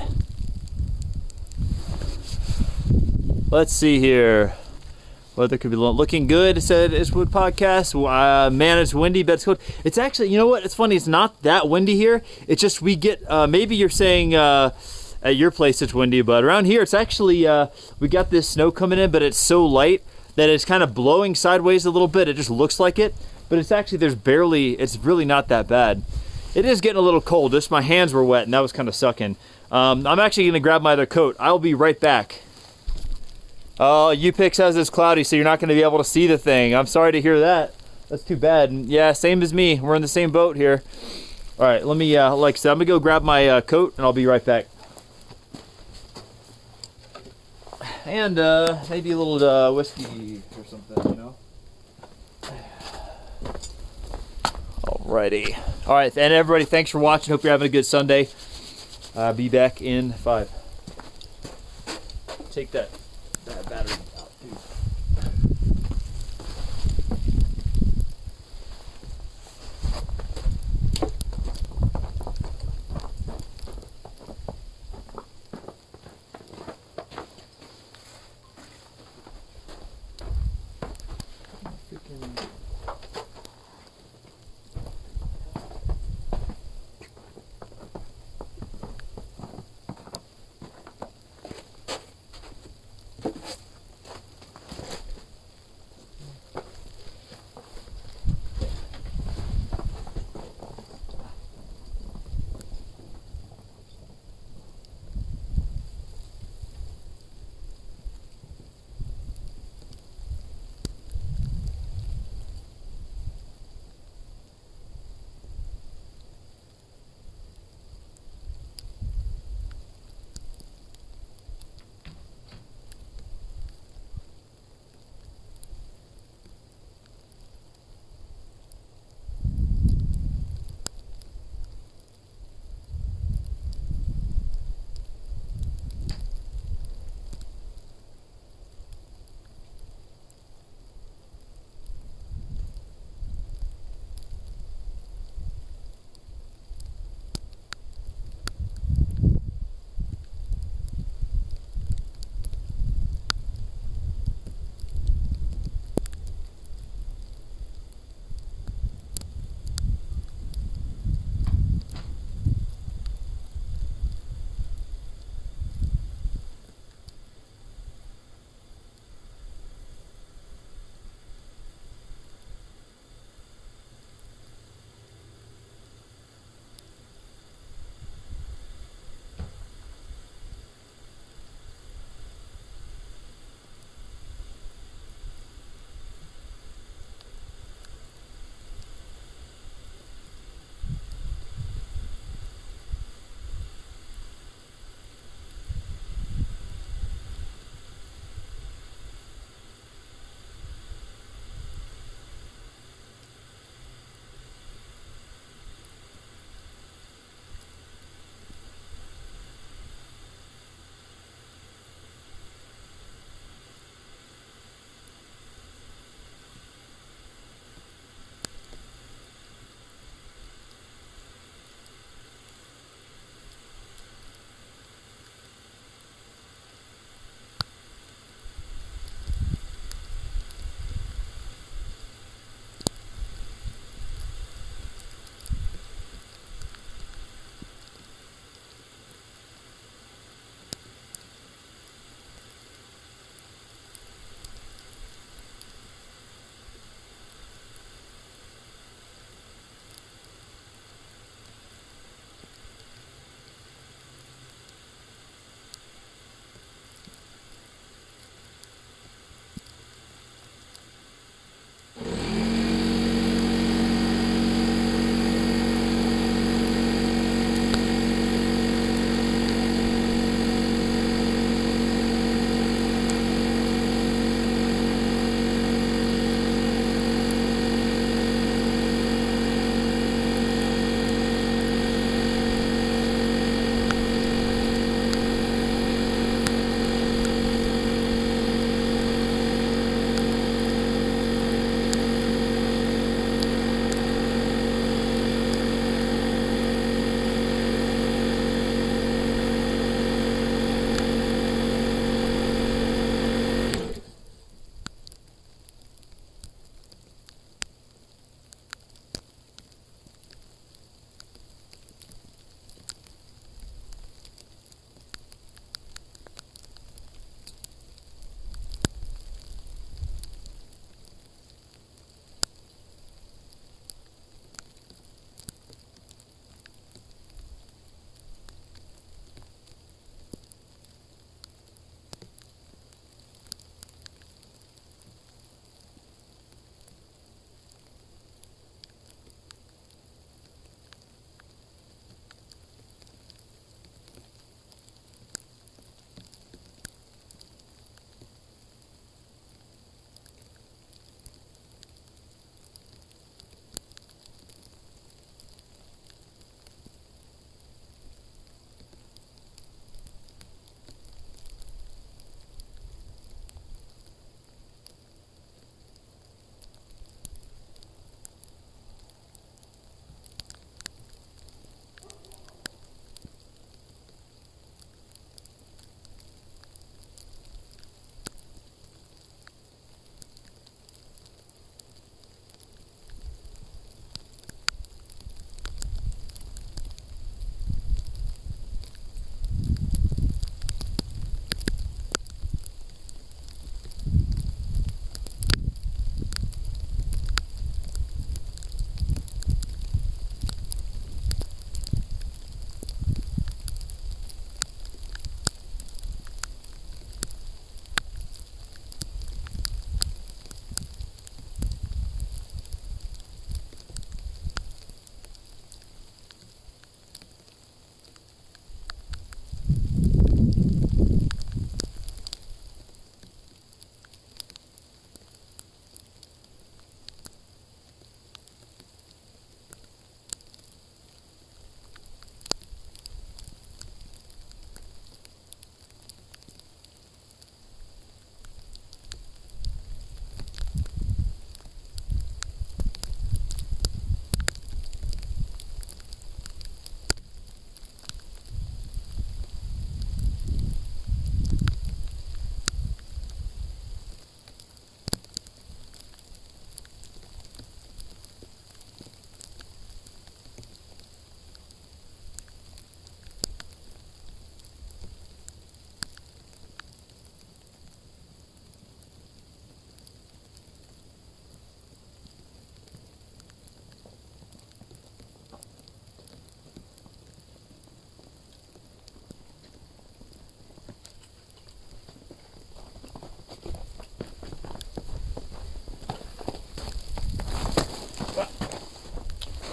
Let's see here. Weather could be looking good, said Ishwood Podcast. Man, it's windy, but it's cold. It's actually, you know what? It's funny. It's not that windy here. It's just we get, maybe you're saying at your place it's windy, but around here it's actually, we got this snow coming in, but it's so light that it's kind of blowing sideways a little bit. It just looks like it, but it's actually, it's really not that bad. It is getting a little cold. Just my hands were wet and that was kind of sucking. I'm actually gonna grab my other coat. I'll be right back. Oh, UPIC says it's cloudy, so you're not going to be able to see the thing. I'm sorry to hear that. That's too bad. And yeah, same as me. We're in the same boat here. All right, let me, like I said, I'm going to go grab my coat, and I'll be right back. And maybe a little whiskey or something, you know? Alrighty. All right, and everybody, thanks for watching. Hope you're having a good Sunday. Be back in 5. Take that battery out, dude.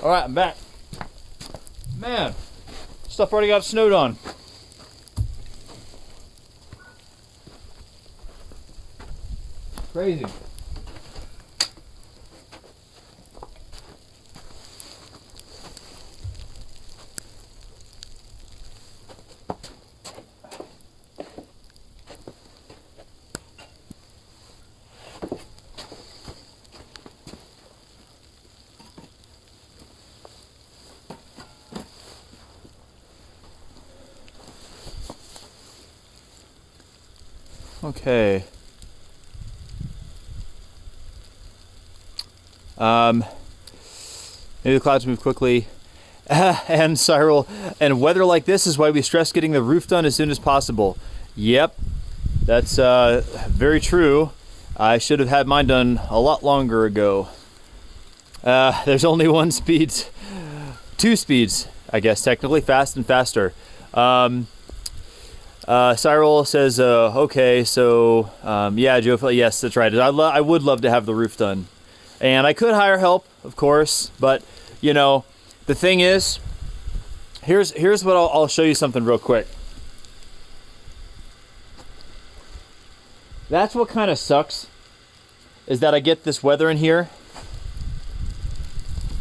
All right, I'm back. Man, stuff already got snowed on. Crazy. Okay. Maybe the clouds move quickly. And Cyril, and weather like this is why we stress getting the roof done as soon as possible. Yep, that's very true. I should have had mine done a lot longer ago. There's only two speeds, I guess, technically, fast and faster. Cyril says, okay, so, yeah, Joe, yes, that's right. I would love to have the roof done. And I could hire help, of course, but, you know, the thing is, here's what I'll show you something real quick. That's what kind of sucks, is that I get this weather in here.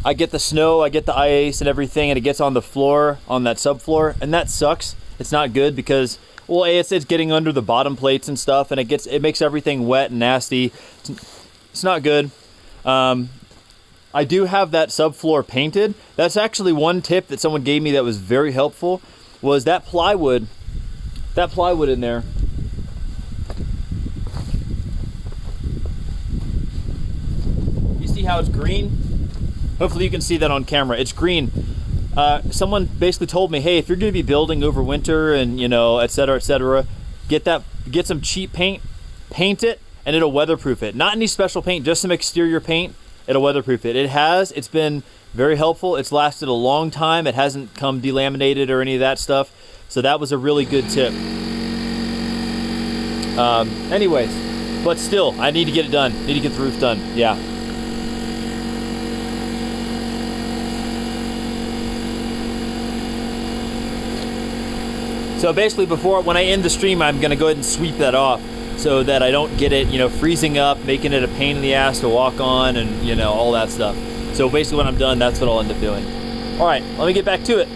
I get the snow, I get the ice and everything, and it gets on the floor, on that subfloor, and that sucks. It's not good because, well, it's getting under the bottom plates and stuff, and it makes everything wet and nasty. It's not good. I do have that subfloor painted. That's actually one tip that someone gave me that was very helpful, was that plywood in there. You see how it's green? Hopefully you can see that on camera. It's green. Someone basically told me, hey, if you're going to be building over winter and, you know, et cetera, get some cheap paint, paint it, and it'll weatherproof it. Not any special paint, just some exterior paint. It'll weatherproof it. It's been very helpful. It's lasted a long time. It hasn't come delaminated or any of that stuff. So that was a really good tip. Anyways, but still, I need to get it done. Need to get the roof done. Yeah. So basically, when I end the stream, I'm gonna go ahead and sweep that off so that I don't get it, you know, freezing up, making it a pain in the ass to walk on, and, you know, all that stuff. So basically when I'm done, that's what I'll end up doing. All right, let me get back to it.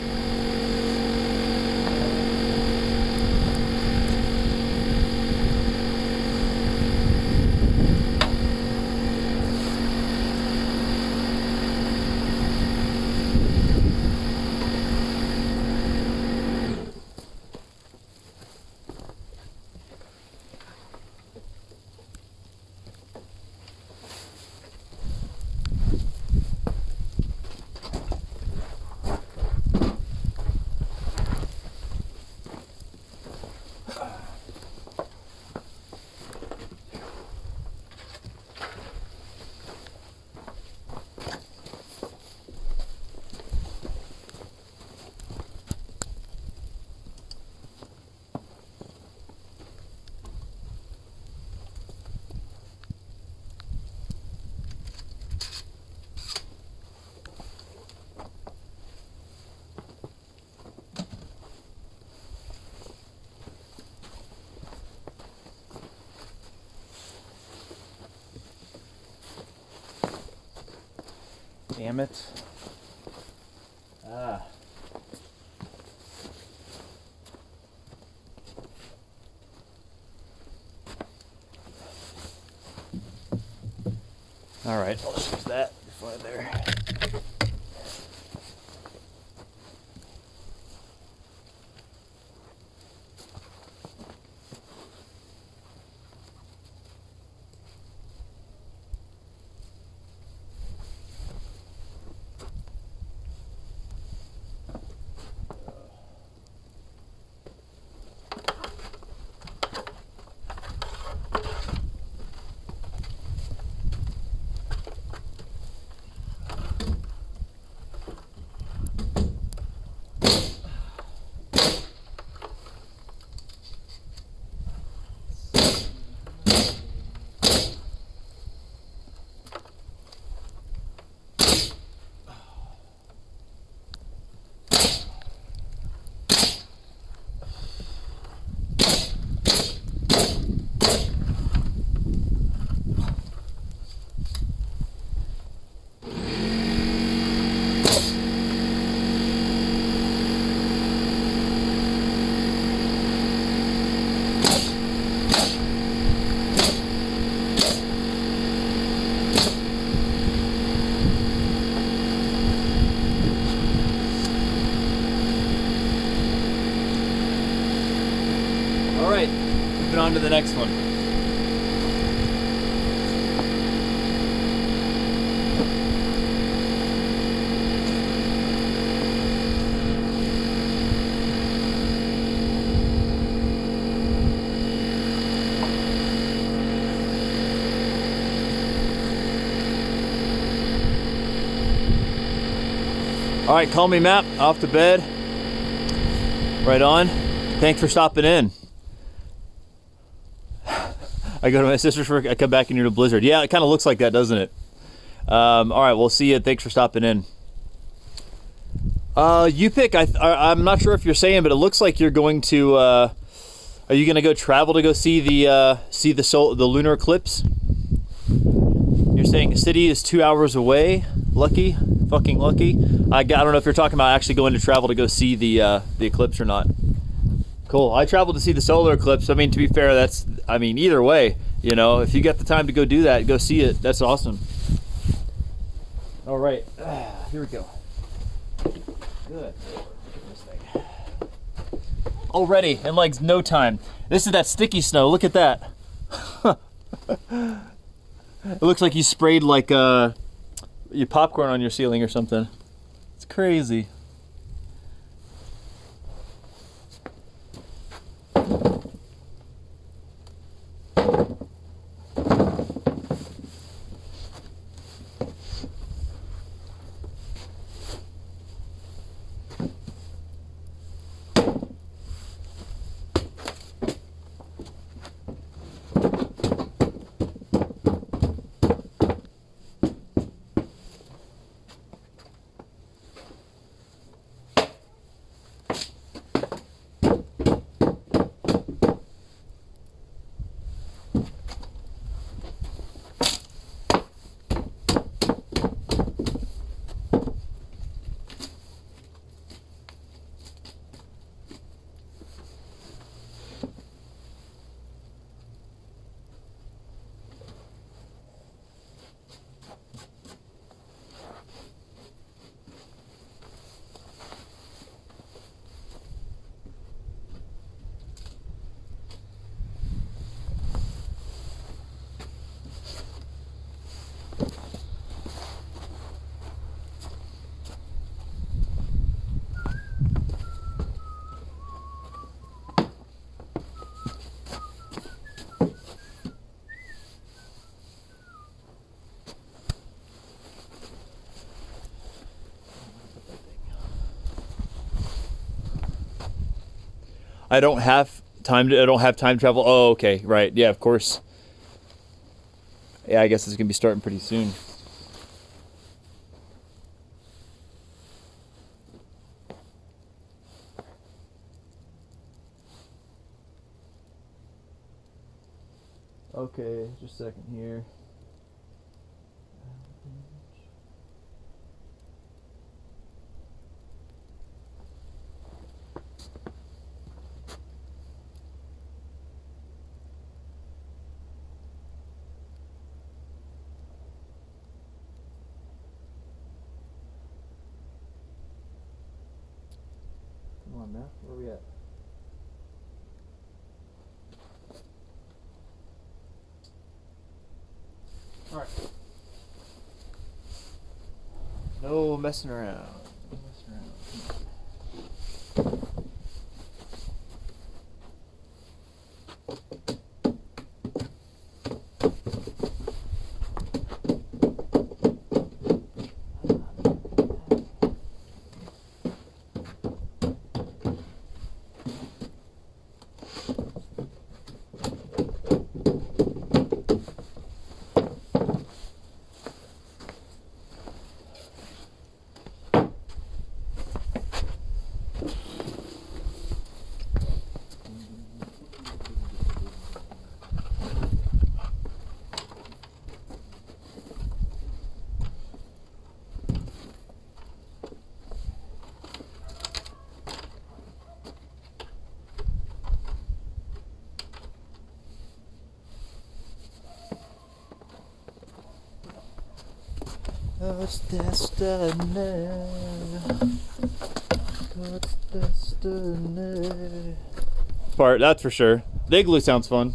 Damn it. Ah. All right, I'll use that before there. moving on to the next one. All right, call me Matt, off to bed. Right on. Thanks for stopping in. I go to my sister's work, I come back and you're in a blizzard. Yeah, it kind of looks like that, doesn't it? All right, we'll see you. Thanks for stopping in. You pick. I'm not sure if you're saying, but it looks like you're going to. Are you going to go travel to go see the lunar eclipse? You're saying the city is 2 hours away. Lucky, fucking lucky. I don't know if you're talking about actually going to travel to go see the eclipse or not. Cool. I traveled to see the solar eclipse. I mean, to be fair, either way, you know, if you got the time to go do that, go see it. That's awesome. All right, here we go. Good. Already in like no time. This is that sticky snow. Look at that. It looks like you sprayed like your popcorn on your ceiling or something. It's crazy. I don't have time to travel. Oh, okay, right. Yeah, of course. Yeah, I guess it's gonna be starting pretty soon. Okay, just a second here. Come on, Matt. Where are we at? All right. No messing around. No messing around. God's destiny. God's destiny. Part, that's for sure. The igloo sounds fun.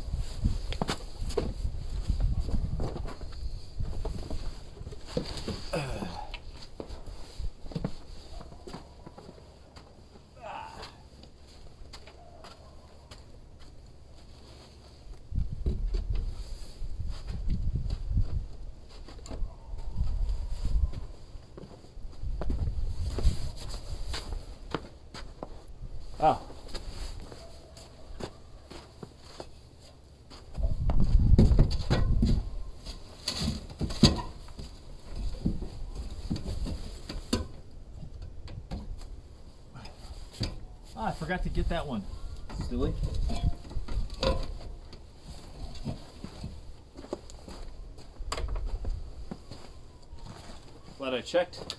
Oh. Ah, I forgot to get that one. Silly. Glad I checked.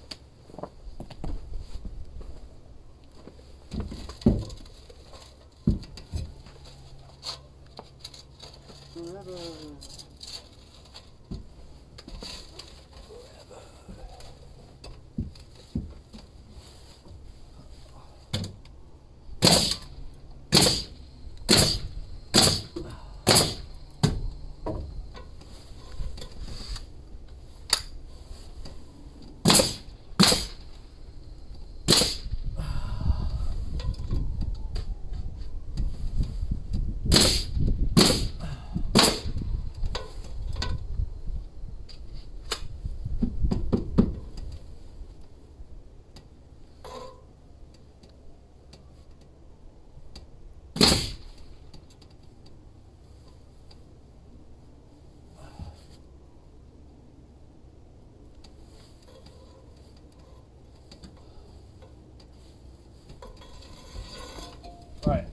Right.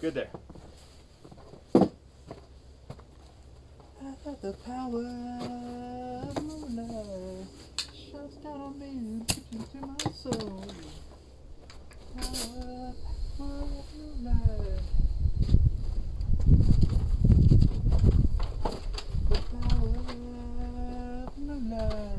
Good there. I got the power of moonlight. Shines down on me and puts into my soul. Power of moonlight. The power of moonlight.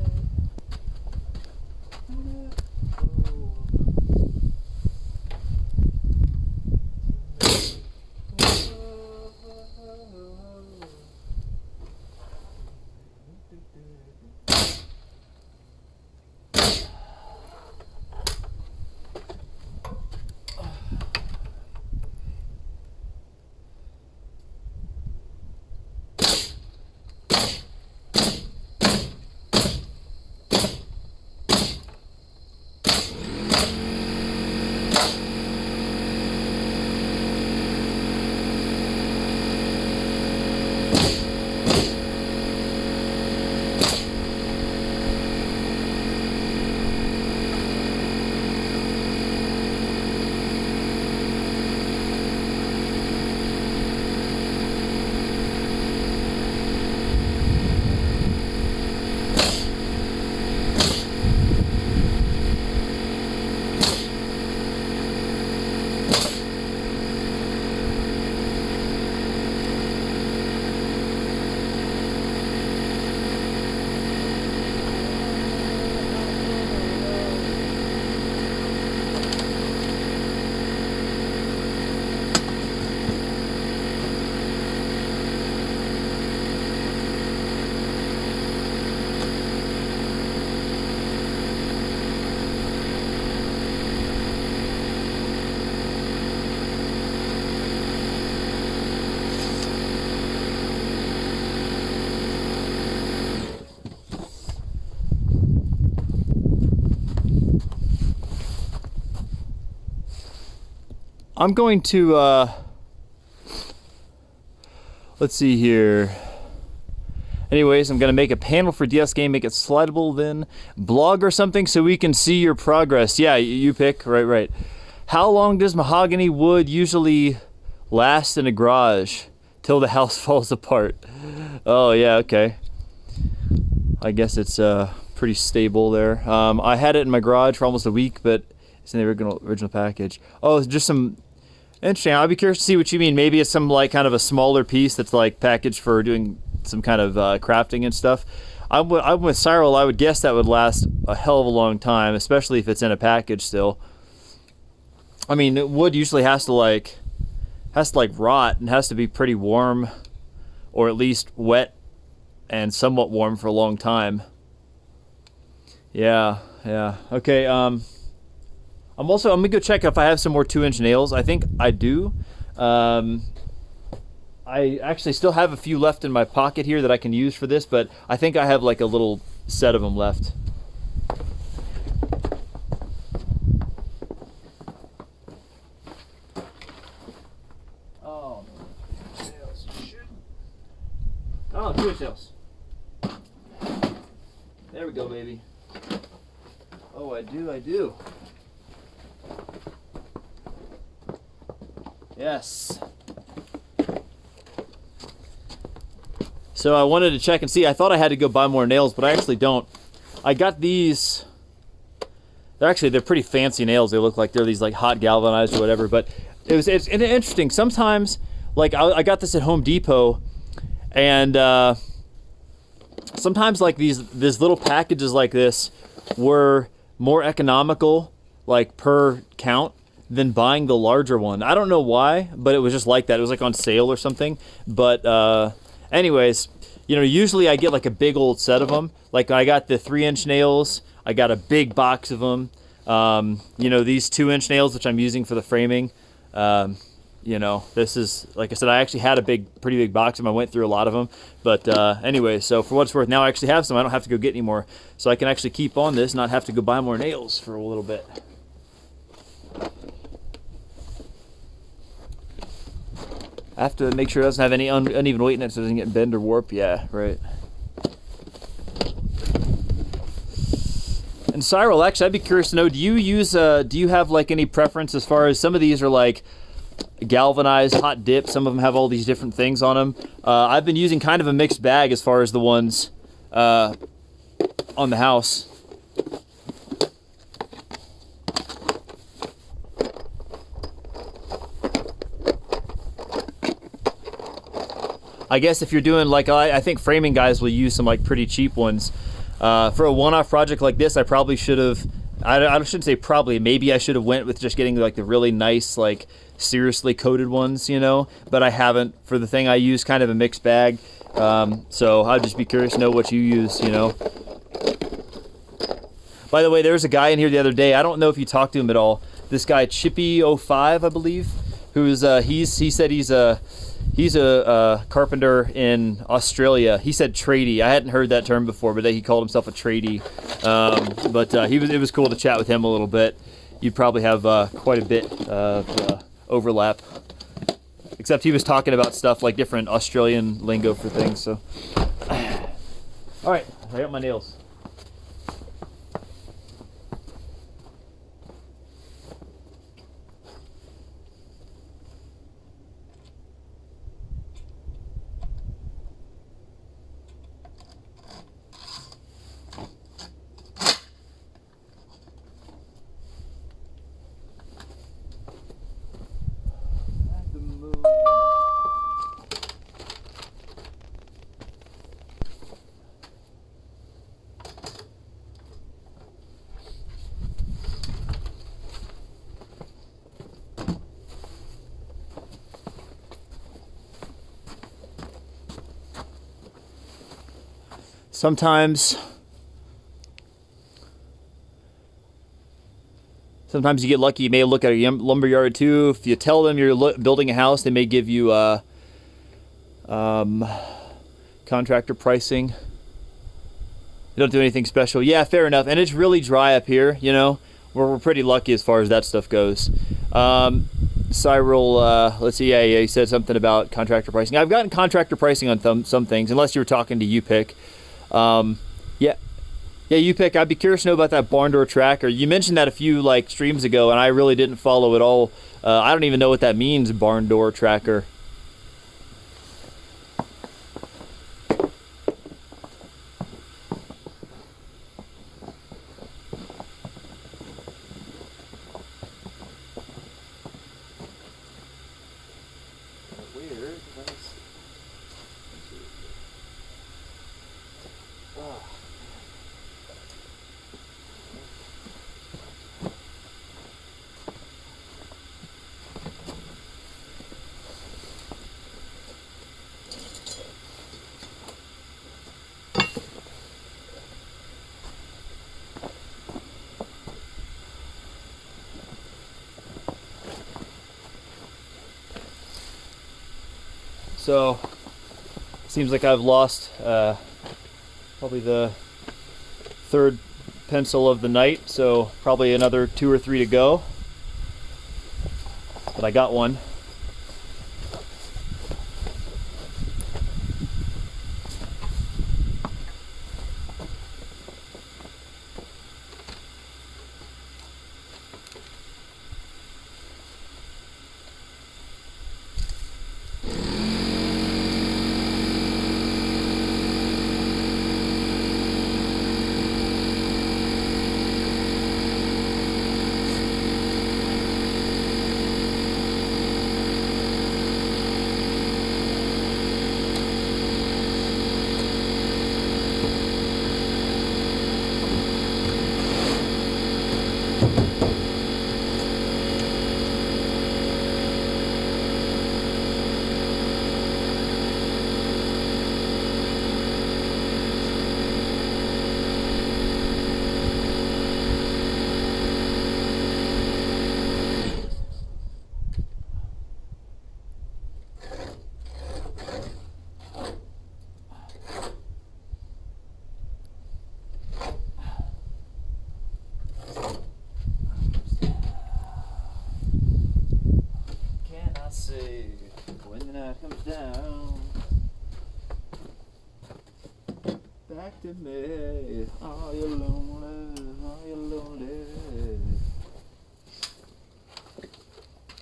I'm going to, let's see here. Anyways, I'm going to make a panel for DS Game, make it slidable, then blog or something so we can see your progress. Yeah, you pick. Right. How long does mahogany wood usually last in a garage? Till the house falls apart. Oh, yeah, okay. I guess it's pretty stable there. I had it in my garage for almost a week, but it's in the original package. Oh, it's just some... Interesting. I'll be curious to see what you mean. Maybe it's some like kind of a smaller piece that's like packaged for doing some kind of crafting and stuff. I'm with Cyril. I would guess that would last a hell of a long time, especially if it's in a package still. I mean, wood usually has to rot and has to be pretty warm, or at least wet and somewhat warm for a long time. Yeah. Okay. I'm gonna go check if I have some more 2-inch nails. I think I do. I actually still have a few left in my pocket here that I can use for this, but I think I have like a little set of them left. Oh, nails. Oh, 2-inch nails. There we go, baby. Oh, I do. Yes. So I wanted to check and see. I thought I had to go buy more nails, but I actually don't. I got these. They're pretty fancy nails. They look like they're these like hot galvanized or whatever. But it's interesting. Sometimes, like I got this at Home Depot, and sometimes like these little packages like this were more economical, like per count, than buying the larger one. I don't know why, but it was just like that. It was like on sale or something. But anyways, usually I get like a big old set of them. Like I got the 3-inch nails. I got a big box of them. These 2-inch nails, which I'm using for the framing. This is, like I said, I actually had a pretty big box of them. I went through a lot of them. But anyway, so for what it's worth, now I actually have some. I don't have to go get any more. So I can actually keep on this, not have to go buy more nails for a little bit. I have to make sure it doesn't have any uneven weight in it so it doesn't get bend or warp. Yeah, right. And Cyril, actually, I'd be curious to know, do you have like any preference as far as some of these are like galvanized hot dip. Some of them have all these different things on them. I've been using kind of a mixed bag as far as the ones on the house. I guess if you're doing like, I think framing guys will use some like pretty cheap ones. For a one-off project like this, I probably should have, I shouldn't say probably, maybe I should have went with just getting like the really nice, like seriously coated ones, you know, but I haven't. For the thing I use, kind of a mixed bag. So I'd just be curious to know what you use, you know. By the way, there was a guy in here the other day, I don't know if you talked to him at all. This guy, Chippy05, I believe, who's, he said he's a carpenter in Australia. He said tradie. I hadn't heard that term before, but he called himself a tradie. It was cool to chat with him a little bit. You'd probably have quite a bit of overlap. Except he was talking about stuff like different Australian lingo for things. So, all right, I got my nails. Sometimes you get lucky. You may look at a lumber yard too. If you tell them you're building a house, they may give you contractor pricing. You don't do anything special. Yeah, fair enough. And it's really dry up here, you know. We're pretty lucky as far as that stuff goes. Cyril, let's see, yeah, he said something about contractor pricing. I've gotten contractor pricing on some things, unless you were talking to UPick. Yeah, UPick, I'd be curious to know about that barn door tracker. You mentioned that a few like streams ago, and I really didn't follow it all. I don't even know what that means, barn door tracker. So, seems like I've lost probably the third pencil of the night, so probably another 2 or 3 to go. But I got one. Back to me, are you lonely, are you lonely,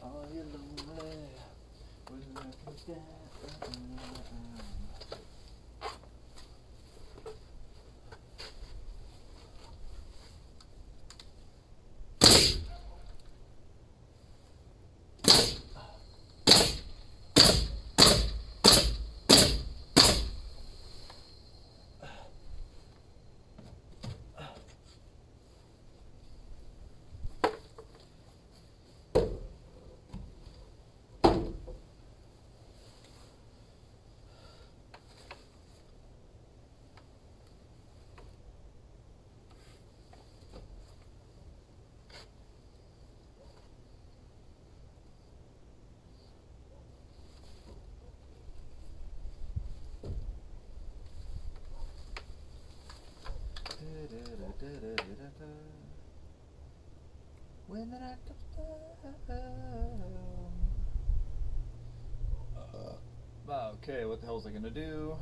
are you lonely? When the night comes down. Okay, what the hell is I gonna do?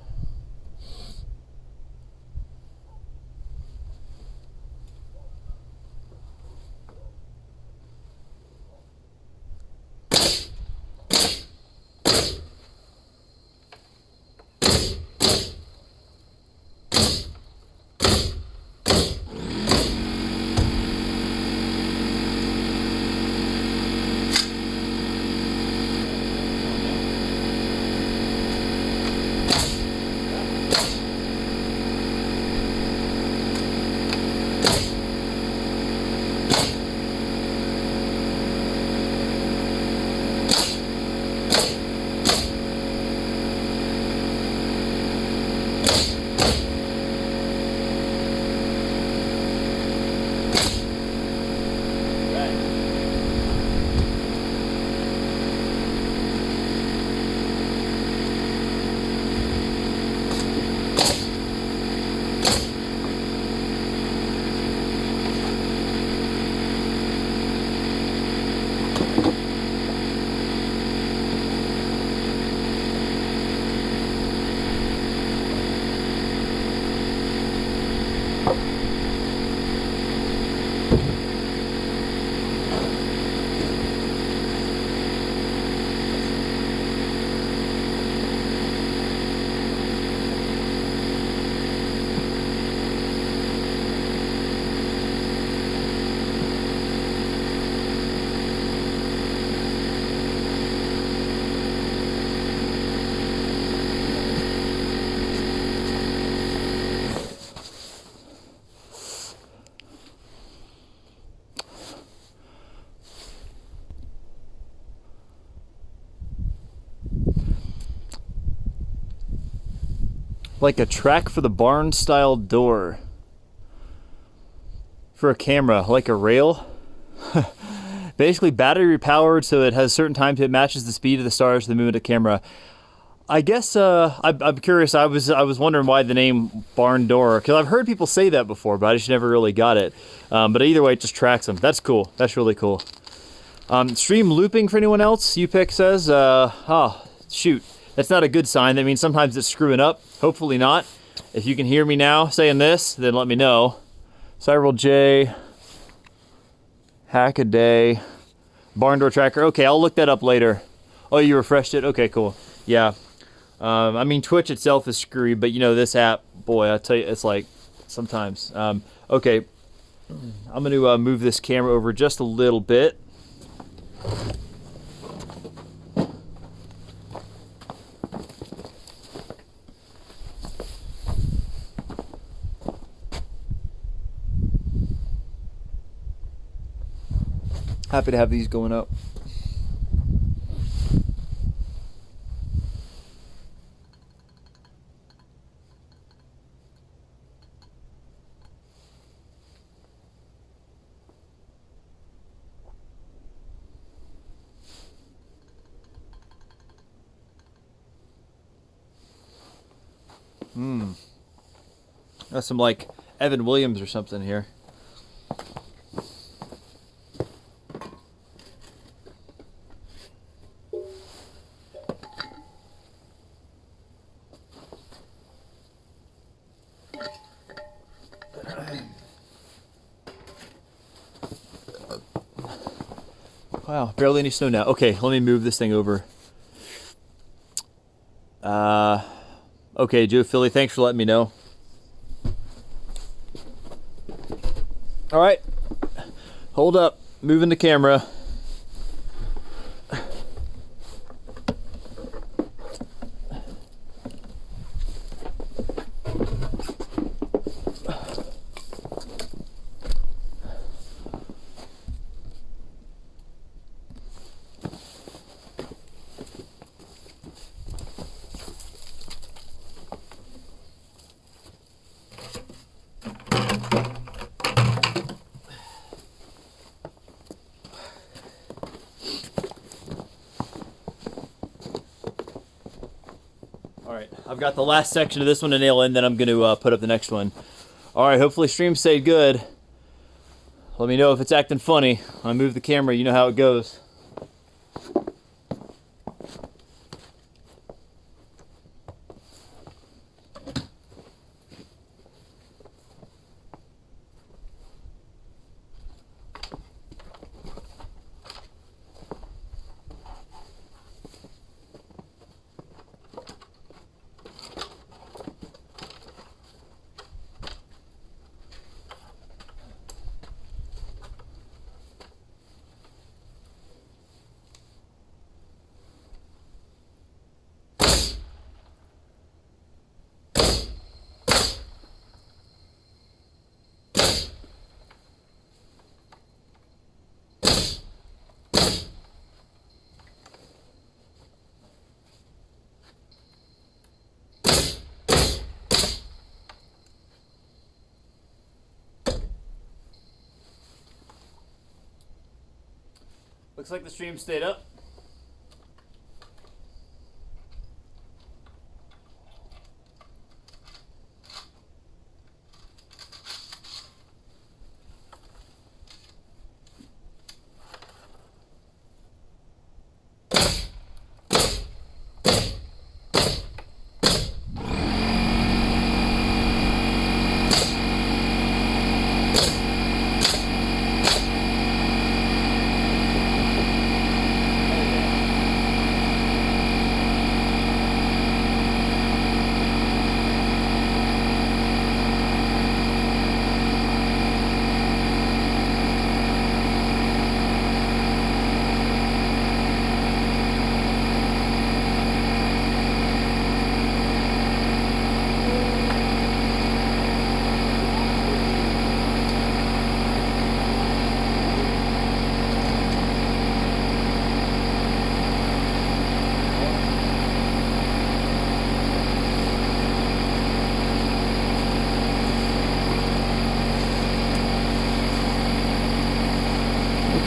Like a track for the barn style door. For a camera, like a rail. Basically battery powered, so it has certain times it matches the speed of the stars to the movement of the camera. I guess I'm curious. I was wondering why the name barn door, because I've heard people say that before, but I just never really got it. But either way, it just tracks them. That's cool. That's really cool. Stream looping for anyone else? UPIC says, oh, shoot. That's not a good sign. That means sometimes it's screwing up. Hopefully not. If you can hear me now saying this, then let me know. Cyril J. Hackaday. Barn door tracker. Okay, I'll look that up later. Oh, you refreshed it? Okay, cool. Yeah. I mean, Twitch itself is screwy, but you know, this app, boy, I tell you, it's like sometimes. Okay. I'm going to move this camera over just a little bit. Happy to have these going up. That's some like Evan Williams or something here. Wow, barely any snow now. Okay, let me move this thing over. Okay, Joe Philly, thanks for letting me know. All right, hold up, moving the camera. I've got the last section of this one to nail in, then I'm going to put up the next one. All right, hopefully stream stayed good. Let me know if it's acting funny. I move the camera, you know how it goes. Looks like the stream stayed up.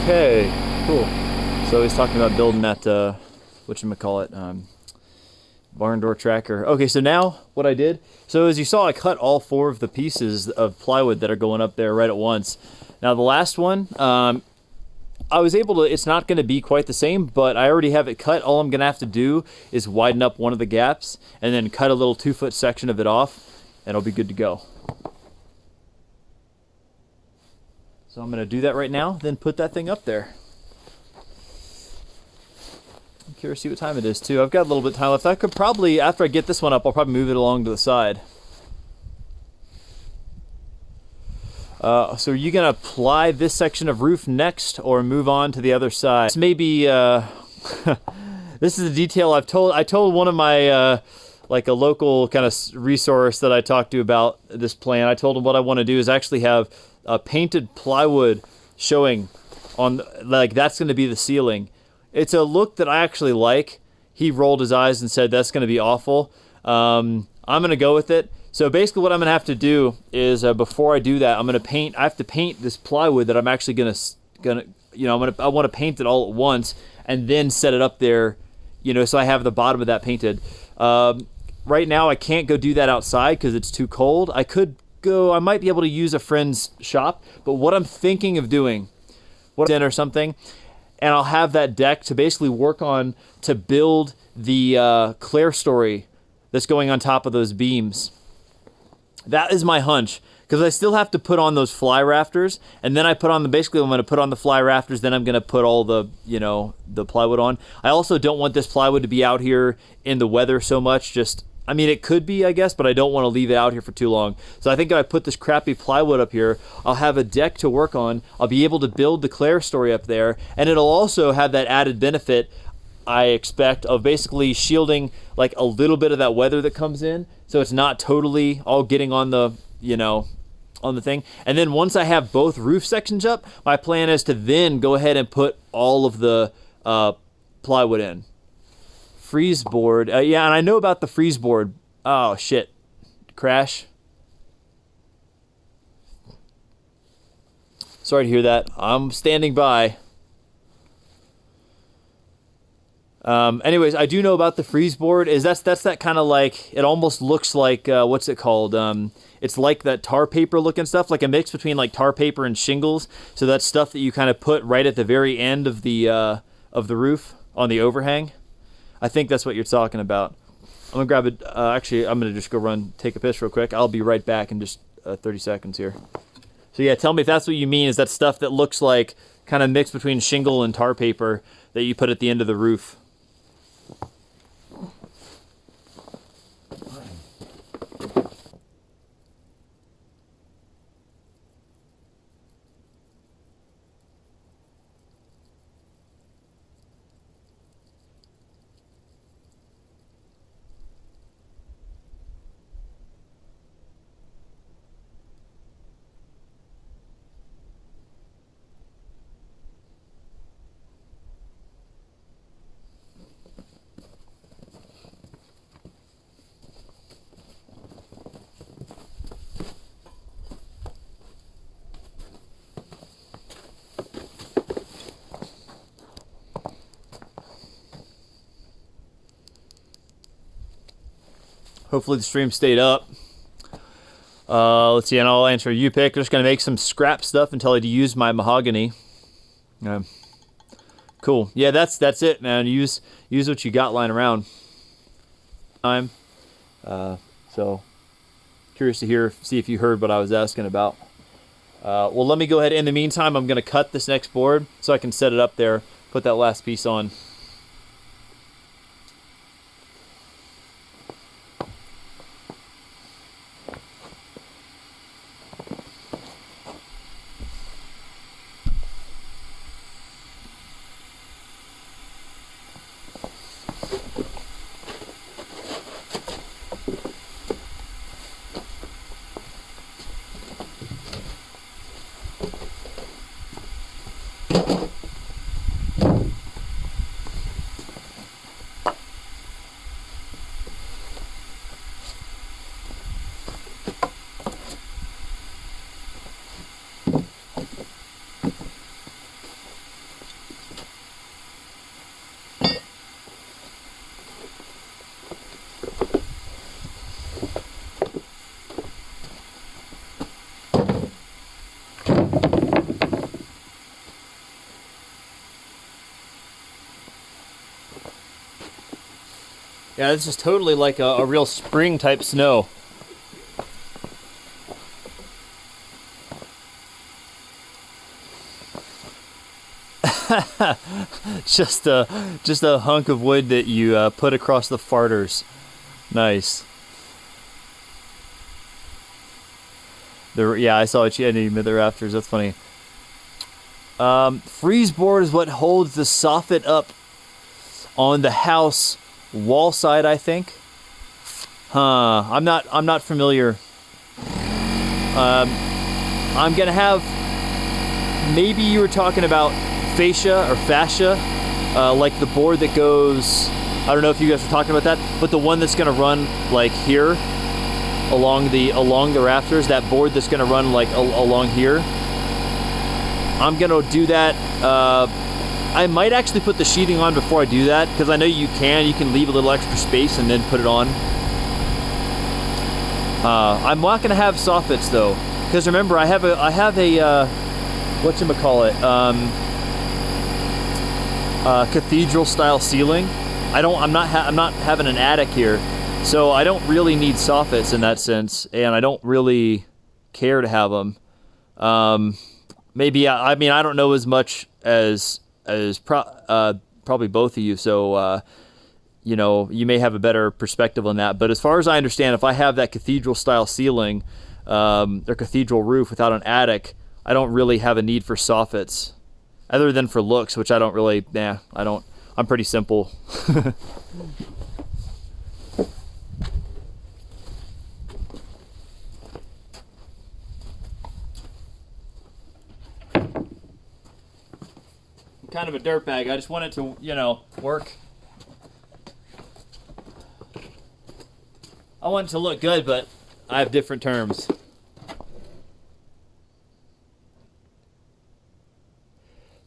Okay, cool. So he's talking about building that, whatchamacallit, barn door tracker. Okay, so now what I did, so as you saw, I cut all 4 of the pieces of plywood that are going up there right at once. Now the last one, I was able to, it's not going to be quite the same, but I already have it cut. All I'm going to have to do is widen up one of the gaps and then cut a little 2-foot section of it off, and it'll be good to go. So I'm going to do that right now, then put that thing up there. I'm curious to see what time it is too. I've got a little bit of time left. I could probably, after I get this one up, I'll probably move it along to the side. So are you going to apply this section of roof next or move on to the other side? This may be, this is a detail I told one of my, like a local kind of resource that I talked to about this plan. I told him what I want to do is actually have painted plywood showing on, like that's going to be the ceiling. It's a look that I actually like. He rolled his eyes and said that's going to be awful. I'm going to go with it. So basically what I'm going to have to do is before I do that, I'm going to paint. I have to paint this plywood that I'm actually going to you know, I want to paint it all at once and then set it up there, you know, so I have the bottom of that painted. Right now I can't go do that outside because it's too cold. I could go, I might be able to use a friend's shop, but what I'm thinking of doing, or something, and I'll have that deck to basically work on to build the clerestory that's going on top of those beams. That is my hunch, because I still have to put on those fly rafters, and then I put on the, basically I'm going to put on the fly rafters, then I'm going to put all the, you know, the plywood on. I also don't want this plywood to be out here in the weather so much, just, I mean, it could be, I guess, but I don't want to leave it out here for too long. So I think if I put this crappy plywood up here, I'll have a deck to work on. I'll be able to build the clerestory up there, and it'll also have that added benefit, I expect, of basically shielding like a little bit of that weather that comes in, so it's not totally all getting on the, you know, on the thing. And then once I have both roof sections up, my plan is to then go ahead and put all of the plywood in. Freeze board. Yeah, and I know about the freeze board. Oh, shit. Crash. Sorry to hear that. I'm standing by. Anyways, I do know about the freeze board. That's that kind of like, it almost looks like, what's it called? It's like that tar paper looking stuff, like a mix between like tar paper and shingles. So that's stuff that you kind of put right at the very end of the roof on the overhang. I think that's what you're talking about. I'm gonna grab it. Actually, I'm gonna just go take a piss real quick. I'll be right back in just 30 seconds here. So yeah, tell me if that's what you mean, is that stuff that looks like kind of mixed between shingle and tar paper that you put at the end of the roof. Hopefully the stream stayed up. Let's see, and I'll answer you pick. I'm just gonna make some scrap stuff until I use my mahogany. Cool. Yeah, that's it, man. Use what you got lying around. So curious to see if you heard what I was asking about. Well, let me go ahead. In the meantime, I'm gonna cut this next board so I can set it up there. Put that last piece on. Yeah, this is totally like a real spring type snow. just a hunk of wood that you put across the farters. Nice. Yeah, I saw what you had in the rafters. That's funny. Freeze board is what holds the soffit up on the house wall side, I think. I'm not familiar. I'm gonna have, maybe you were talking about fascia, like the board that goes, I don't know if you guys were talking about that, but the one that's gonna run like here along the rafters, that board that's gonna run like along here. I'm gonna do that. I might actually put the sheathing on before I do that, because I know you can leave a little extra space and then put it on. I'm not gonna have soffits though, because remember I have a whatchamacallit, cathedral style ceiling. I'm not having an attic here, so I don't really need soffits in that sense, and I don't really care to have them. Maybe I mean, I don't know as much as probably both of you, so you know, you may have a better perspective on that. But as far as I understand, if I have that cathedral style ceiling or cathedral roof without an attic, I don't really have a need for soffits, other than for looks, which I don't really. I don't. I'm pretty simple. Kind of a dirtbag. I just want it to, you know, work. I want it to look good, but I have different terms.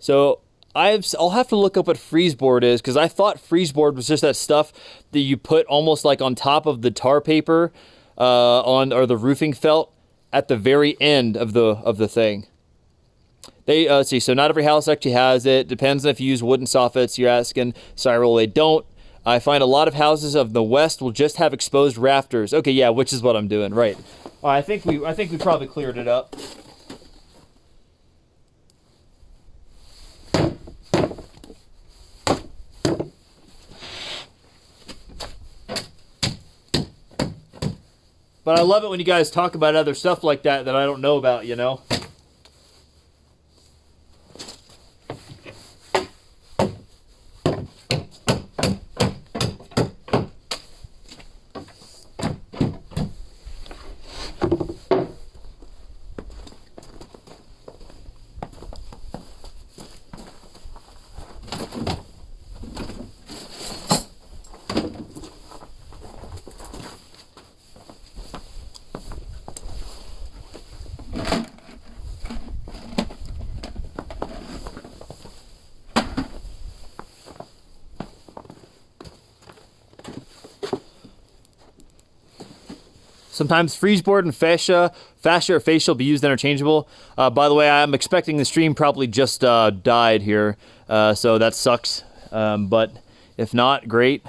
So I'll have to look up what freezeboard is, because I thought freezeboard was just that stuff that you put almost like on top of the tar paper or the roofing felt at the very end of the thing. Let's see, so not every house actually has it. Depends on if you use wooden soffits. You're asking, Cyril, they don't. I find a lot of houses of the West will just have exposed rafters. Okay, yeah, which is what I'm doing, right. I think we probably cleared it up. But I love it when you guys talk about other stuff like that I don't know about, you know? Sometimes freezeboard and fascia or fascia will be used interchangeable. By the way, I'm expecting the stream probably just died here, so that sucks. But if not, great.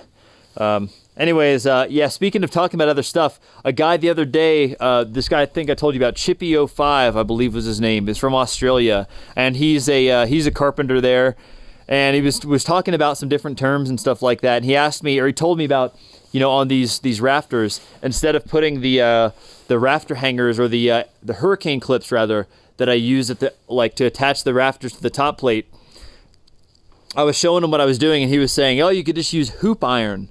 Anyways, yeah, speaking of talking about other stuff, a guy the other day, this guy I think I told you about, Chippy05, I believe was his name, is from Australia, and he's a carpenter there, and he was talking about some different terms and stuff like that, and he asked me, or he told me about, you know, on these rafters, instead of putting the rafter hangers or the hurricane clips rather that I use at to attach the rafters to the top plate, I was showing him what I was doing, and he was saying, "Oh, you could just use hoop iron."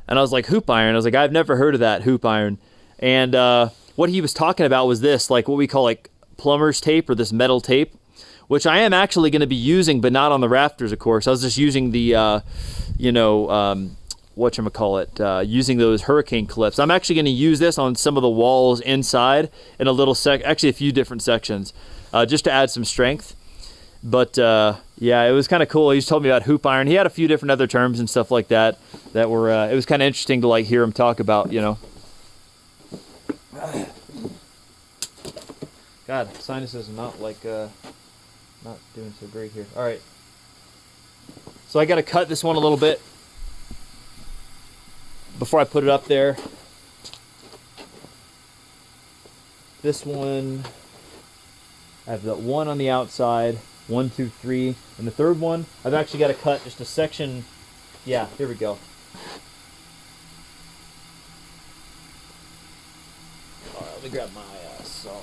And I was like, "Hoop iron?" I was like, "I've never heard of that, hoop iron." And what he was talking about was this, like what we call like plumber's tape, or this metal tape, which I am actually going to be using, but not on the rafters, of course. I was just using the, whatchamacallit, using those hurricane clips. I'm actually going to use this on some of the walls inside in a little actually a few different sections, just to add some strength. But yeah, it was kind of cool. He just told me about hoop iron. He had a few different other terms and stuff like that were, it was kind of interesting to like hear him talk about, you know. God, sinuses are not like, not doing so great here. All right. So I got to cut this one a little bit before I put it up there. This one, I have the one on the outside, 1, 2, 3, and the third one, I've actually got to cut just a section. Yeah, here we go. All right, let me grab my saw.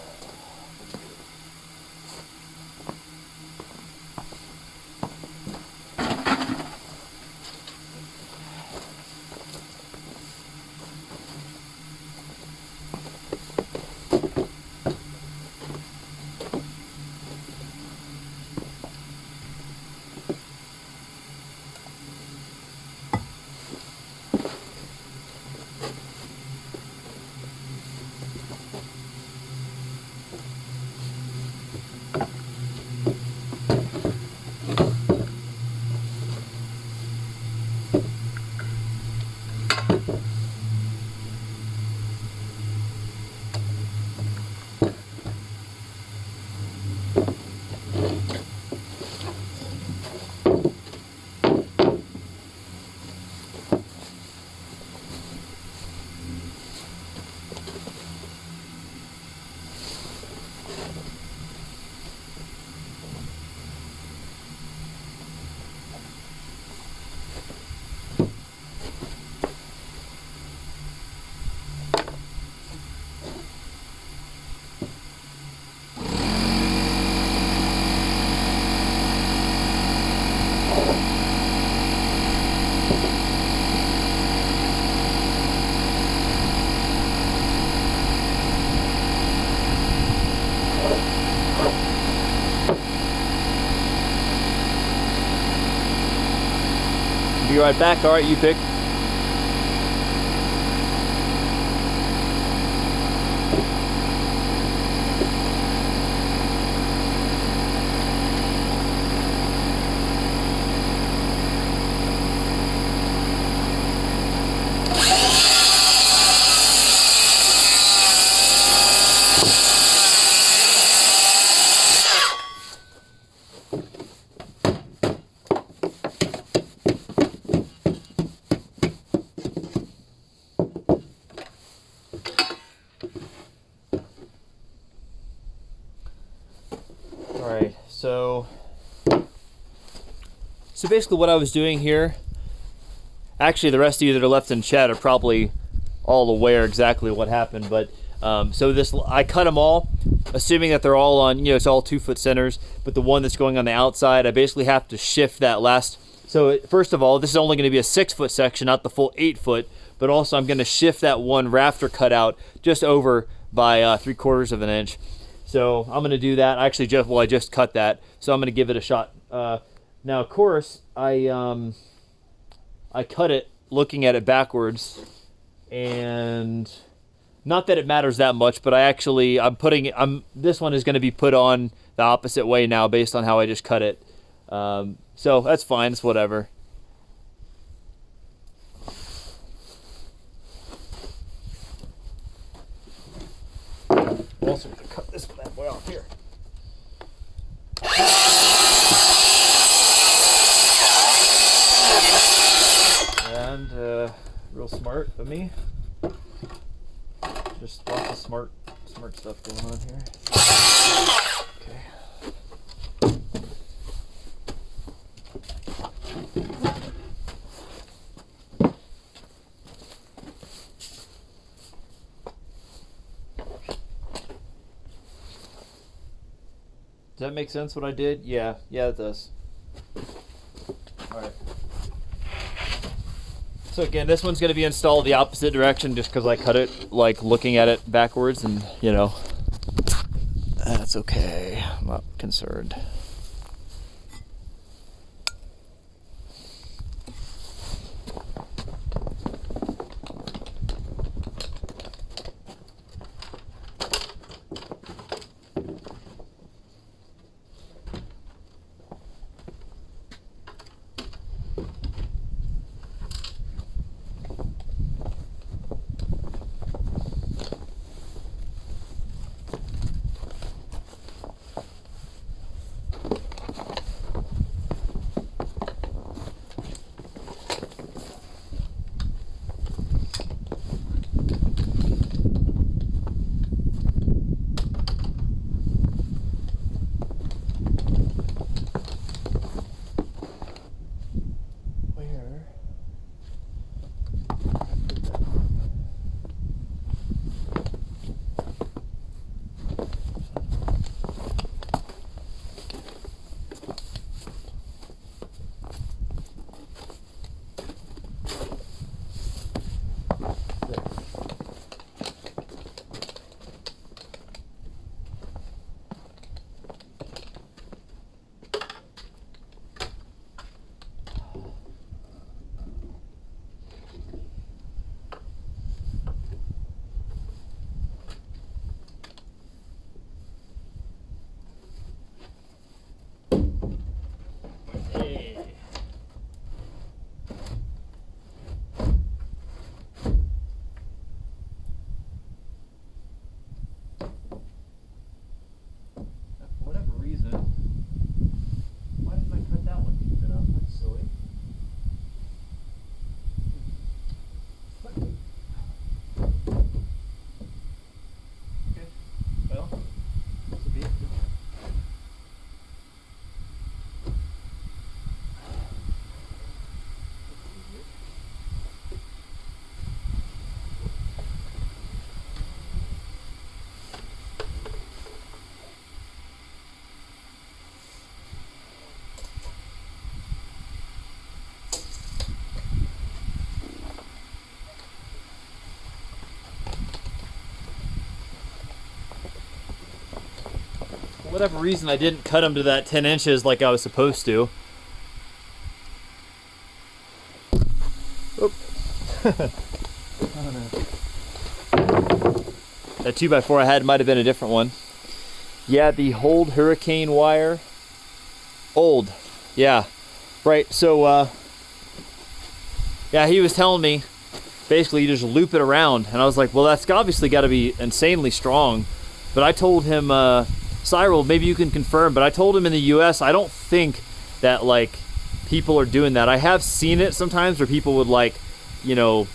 Be right back. All right, you pick. So basically what I was doing here, actually the rest of you that are left in chat are probably all aware exactly what happened, but so this, I cut them all, assuming that they're all on, you know, it's all 2-foot centers, but the one that's going on the outside, I basically have to shift that last. So first of all, this is only going to be a 6-foot section, not the full 8-foot, but also I'm going to shift that one rafter cutout just over by 3/4 of an inch. So I'm going to do that. I just cut that, so I'm going to give it a shot. Now, of course, I cut it looking at it backwards, and not that it matters that much, but this one is going to be put on the opposite way now based on how I just cut it. So that's fine. It's whatever. I'm also going to cut this bad boy off here. And real smart of me. Just lots of smart stuff going on here. Okay. Does that make sense what I did? Yeah, it does. Alright. So again, this one's going to be installed the opposite direction just because I cut it like looking at it backwards, and you know, that's okay. I'm not concerned. For whatever reason, I didn't cut them to that 10 inches like I was supposed to. Oop. That 2x4 I had might have been a different one. Yeah, the Hold Hurricane wire. Old. Yeah. Right, so, yeah, he was telling me, basically, you just loop it around. And I was like, well, that's obviously got to be insanely strong. But I told him, Cyril, maybe you can confirm, but I told him in the US, I don't think that, like, people are doing that. I have seen it sometimes where people would, like, you know,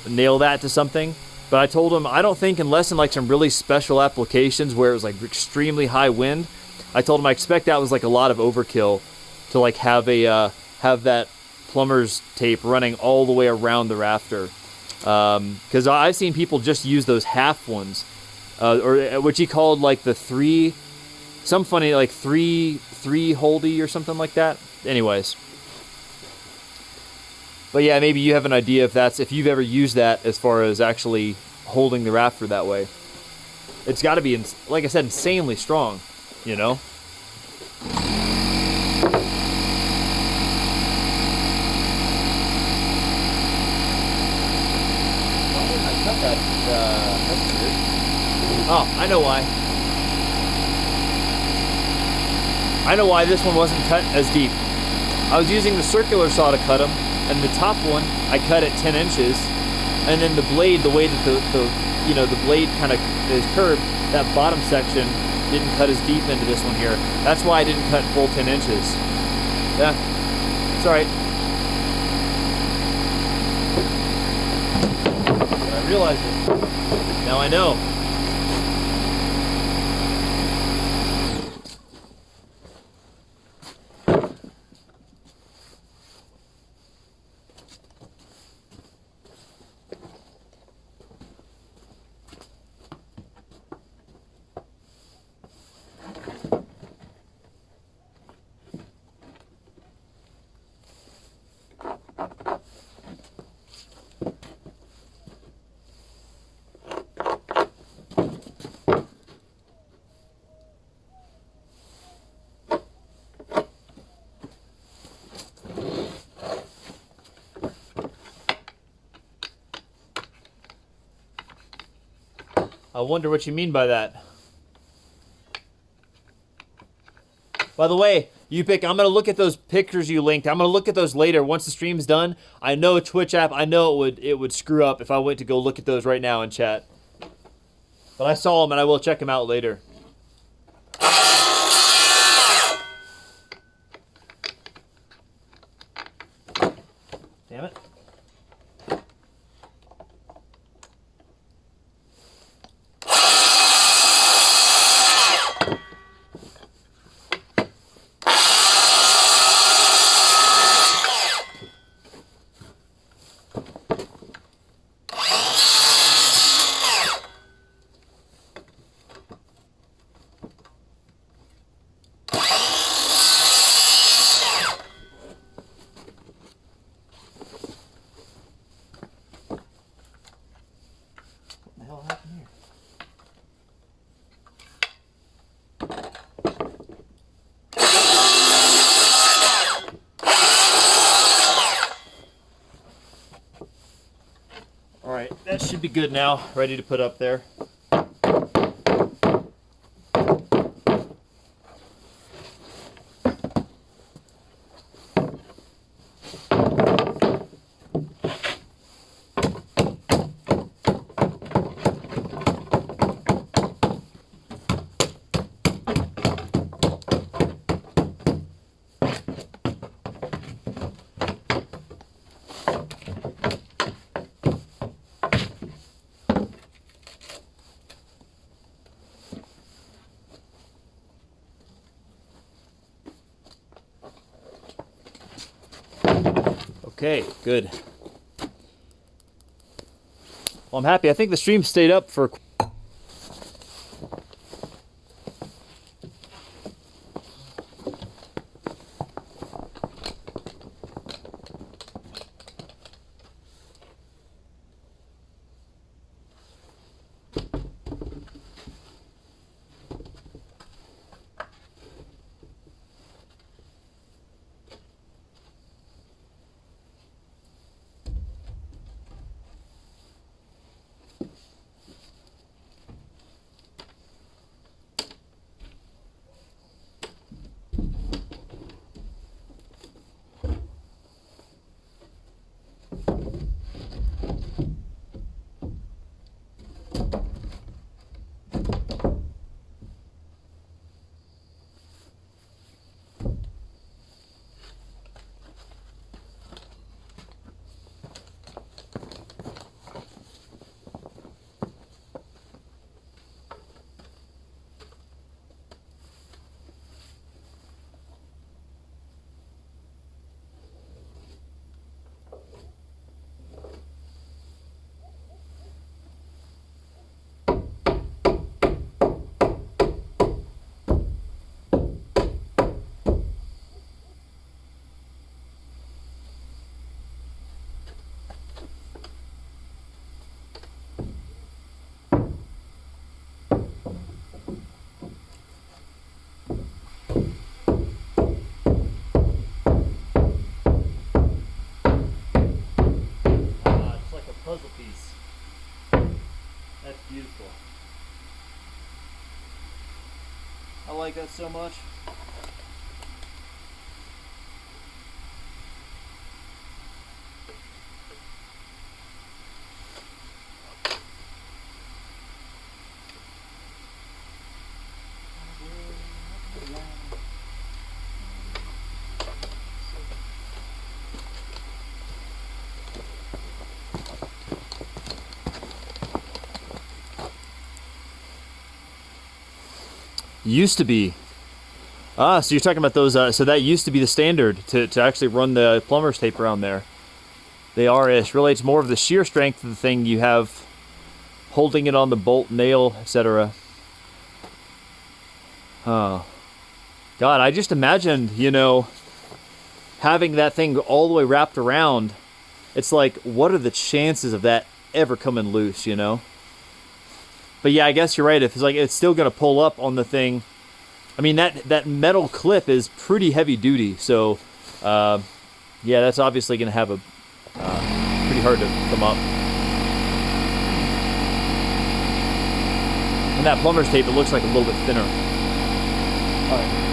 nail that to something. But I told him, I don't think unless in, like, some really special applications where it was, like, extremely high wind, I told him I expect that was, like, a lot of overkill to, to like have a have that plumber's tape running all the way around the rafter. Because I've seen people just use those half ones, or what he called like the three, some funny like three holdy or something like that. Anyways, but yeah, maybe you have an idea if you've ever used that as far as actually holding the rafter that way. It's got to be, like I said, insanely strong, you know. Oh, I know why. I know why this one wasn't cut as deep. I was using the circular saw to cut them, and the top one I cut at 10 inches, and then the blade, the way that the blade kind of is curved, that bottom section didn't cut as deep into this one here. That's why I didn't cut full 10 inches. Yeah, it's all right. But I realized it. Now I know. I wonder what you mean by that. By the way, I'm going to look at those pictures you linked. I'm going to look at those later. Once the stream's done, I know Twitch app, I know it would screw up if I went to go look at those right now in chat. But I saw them and I will check them out later. Damn it. That should be good now, ready to put up there. Okay, good. Well, I'm happy. I think the stream stayed up for... like that so much. Used to be. Ah, so you're talking about those, so that used to be the standard to actually run the plumber's tape around there. They are-ish. Really, it's more of the shear strength of the thing you have holding it on the bolt, nail, etc. Oh. God, I just imagined, you know, having that thing all the way wrapped around. It's like, what are the chances of that ever coming loose, you know? But yeah, I guess you're right. If it's like, it's still going to pull up on the thing. I mean, that metal clip is pretty heavy duty. So, yeah, that's obviously going to have a pretty hard to come up. And that plumber's tape, it looks like a little bit thinner. All right.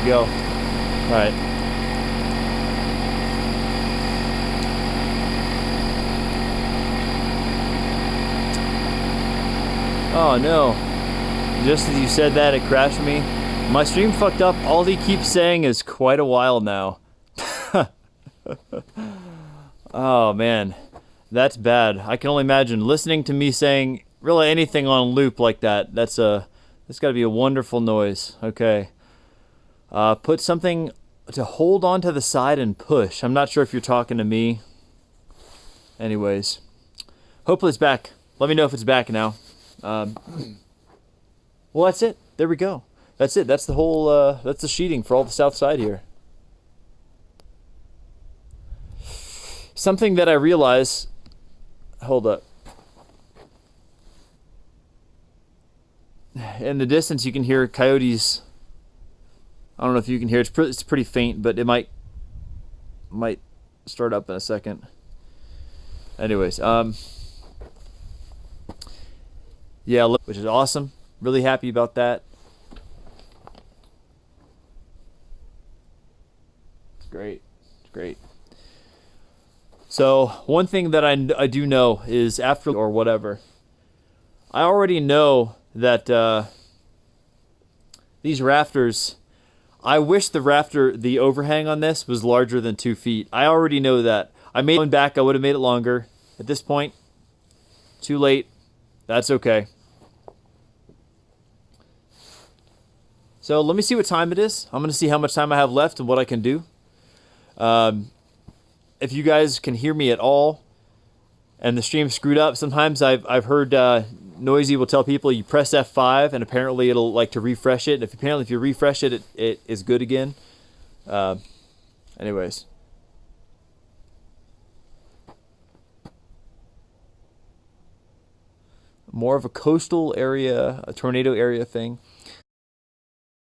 we go. All right. Oh no. Just as you said that, it crashed me. My stream fucked up. All he keeps saying is quite a while now. Oh man. That's bad. I can only imagine listening to me saying really anything on loop like that. That's got to be a wonderful noise. Okay. Put something to hold onto the side and push. I'm not sure if you're talking to me. Anyways. Hopefully it's back. Let me know if it's back now. Well, that's it. There we go. That's it. That's the whole, that's the sheeting for all the south side here. Something that I realize, hold up. In the distance you can hear coyotes. I don't know if you can hear, it's pretty faint, but it might start up in a second. Anyways, yeah, which is awesome. Really happy about that. It's great. It's great. So one thing that I do know is after or whatever, I already know that these rafters, I wish the overhang on this was larger than 2 feet. I already know that. I made it back, I would have made it longer. At this point, too late. That's okay. So let me see what time it is. I'm going to see how much time I have left and what I can do. If you guys can hear me at all and the stream screwed up, sometimes I've heard Noisy will tell people you press F5 and apparently it'll like to refresh it. If you refresh it, it is good again. Anyways. More of a coastal area, a tornado area thing.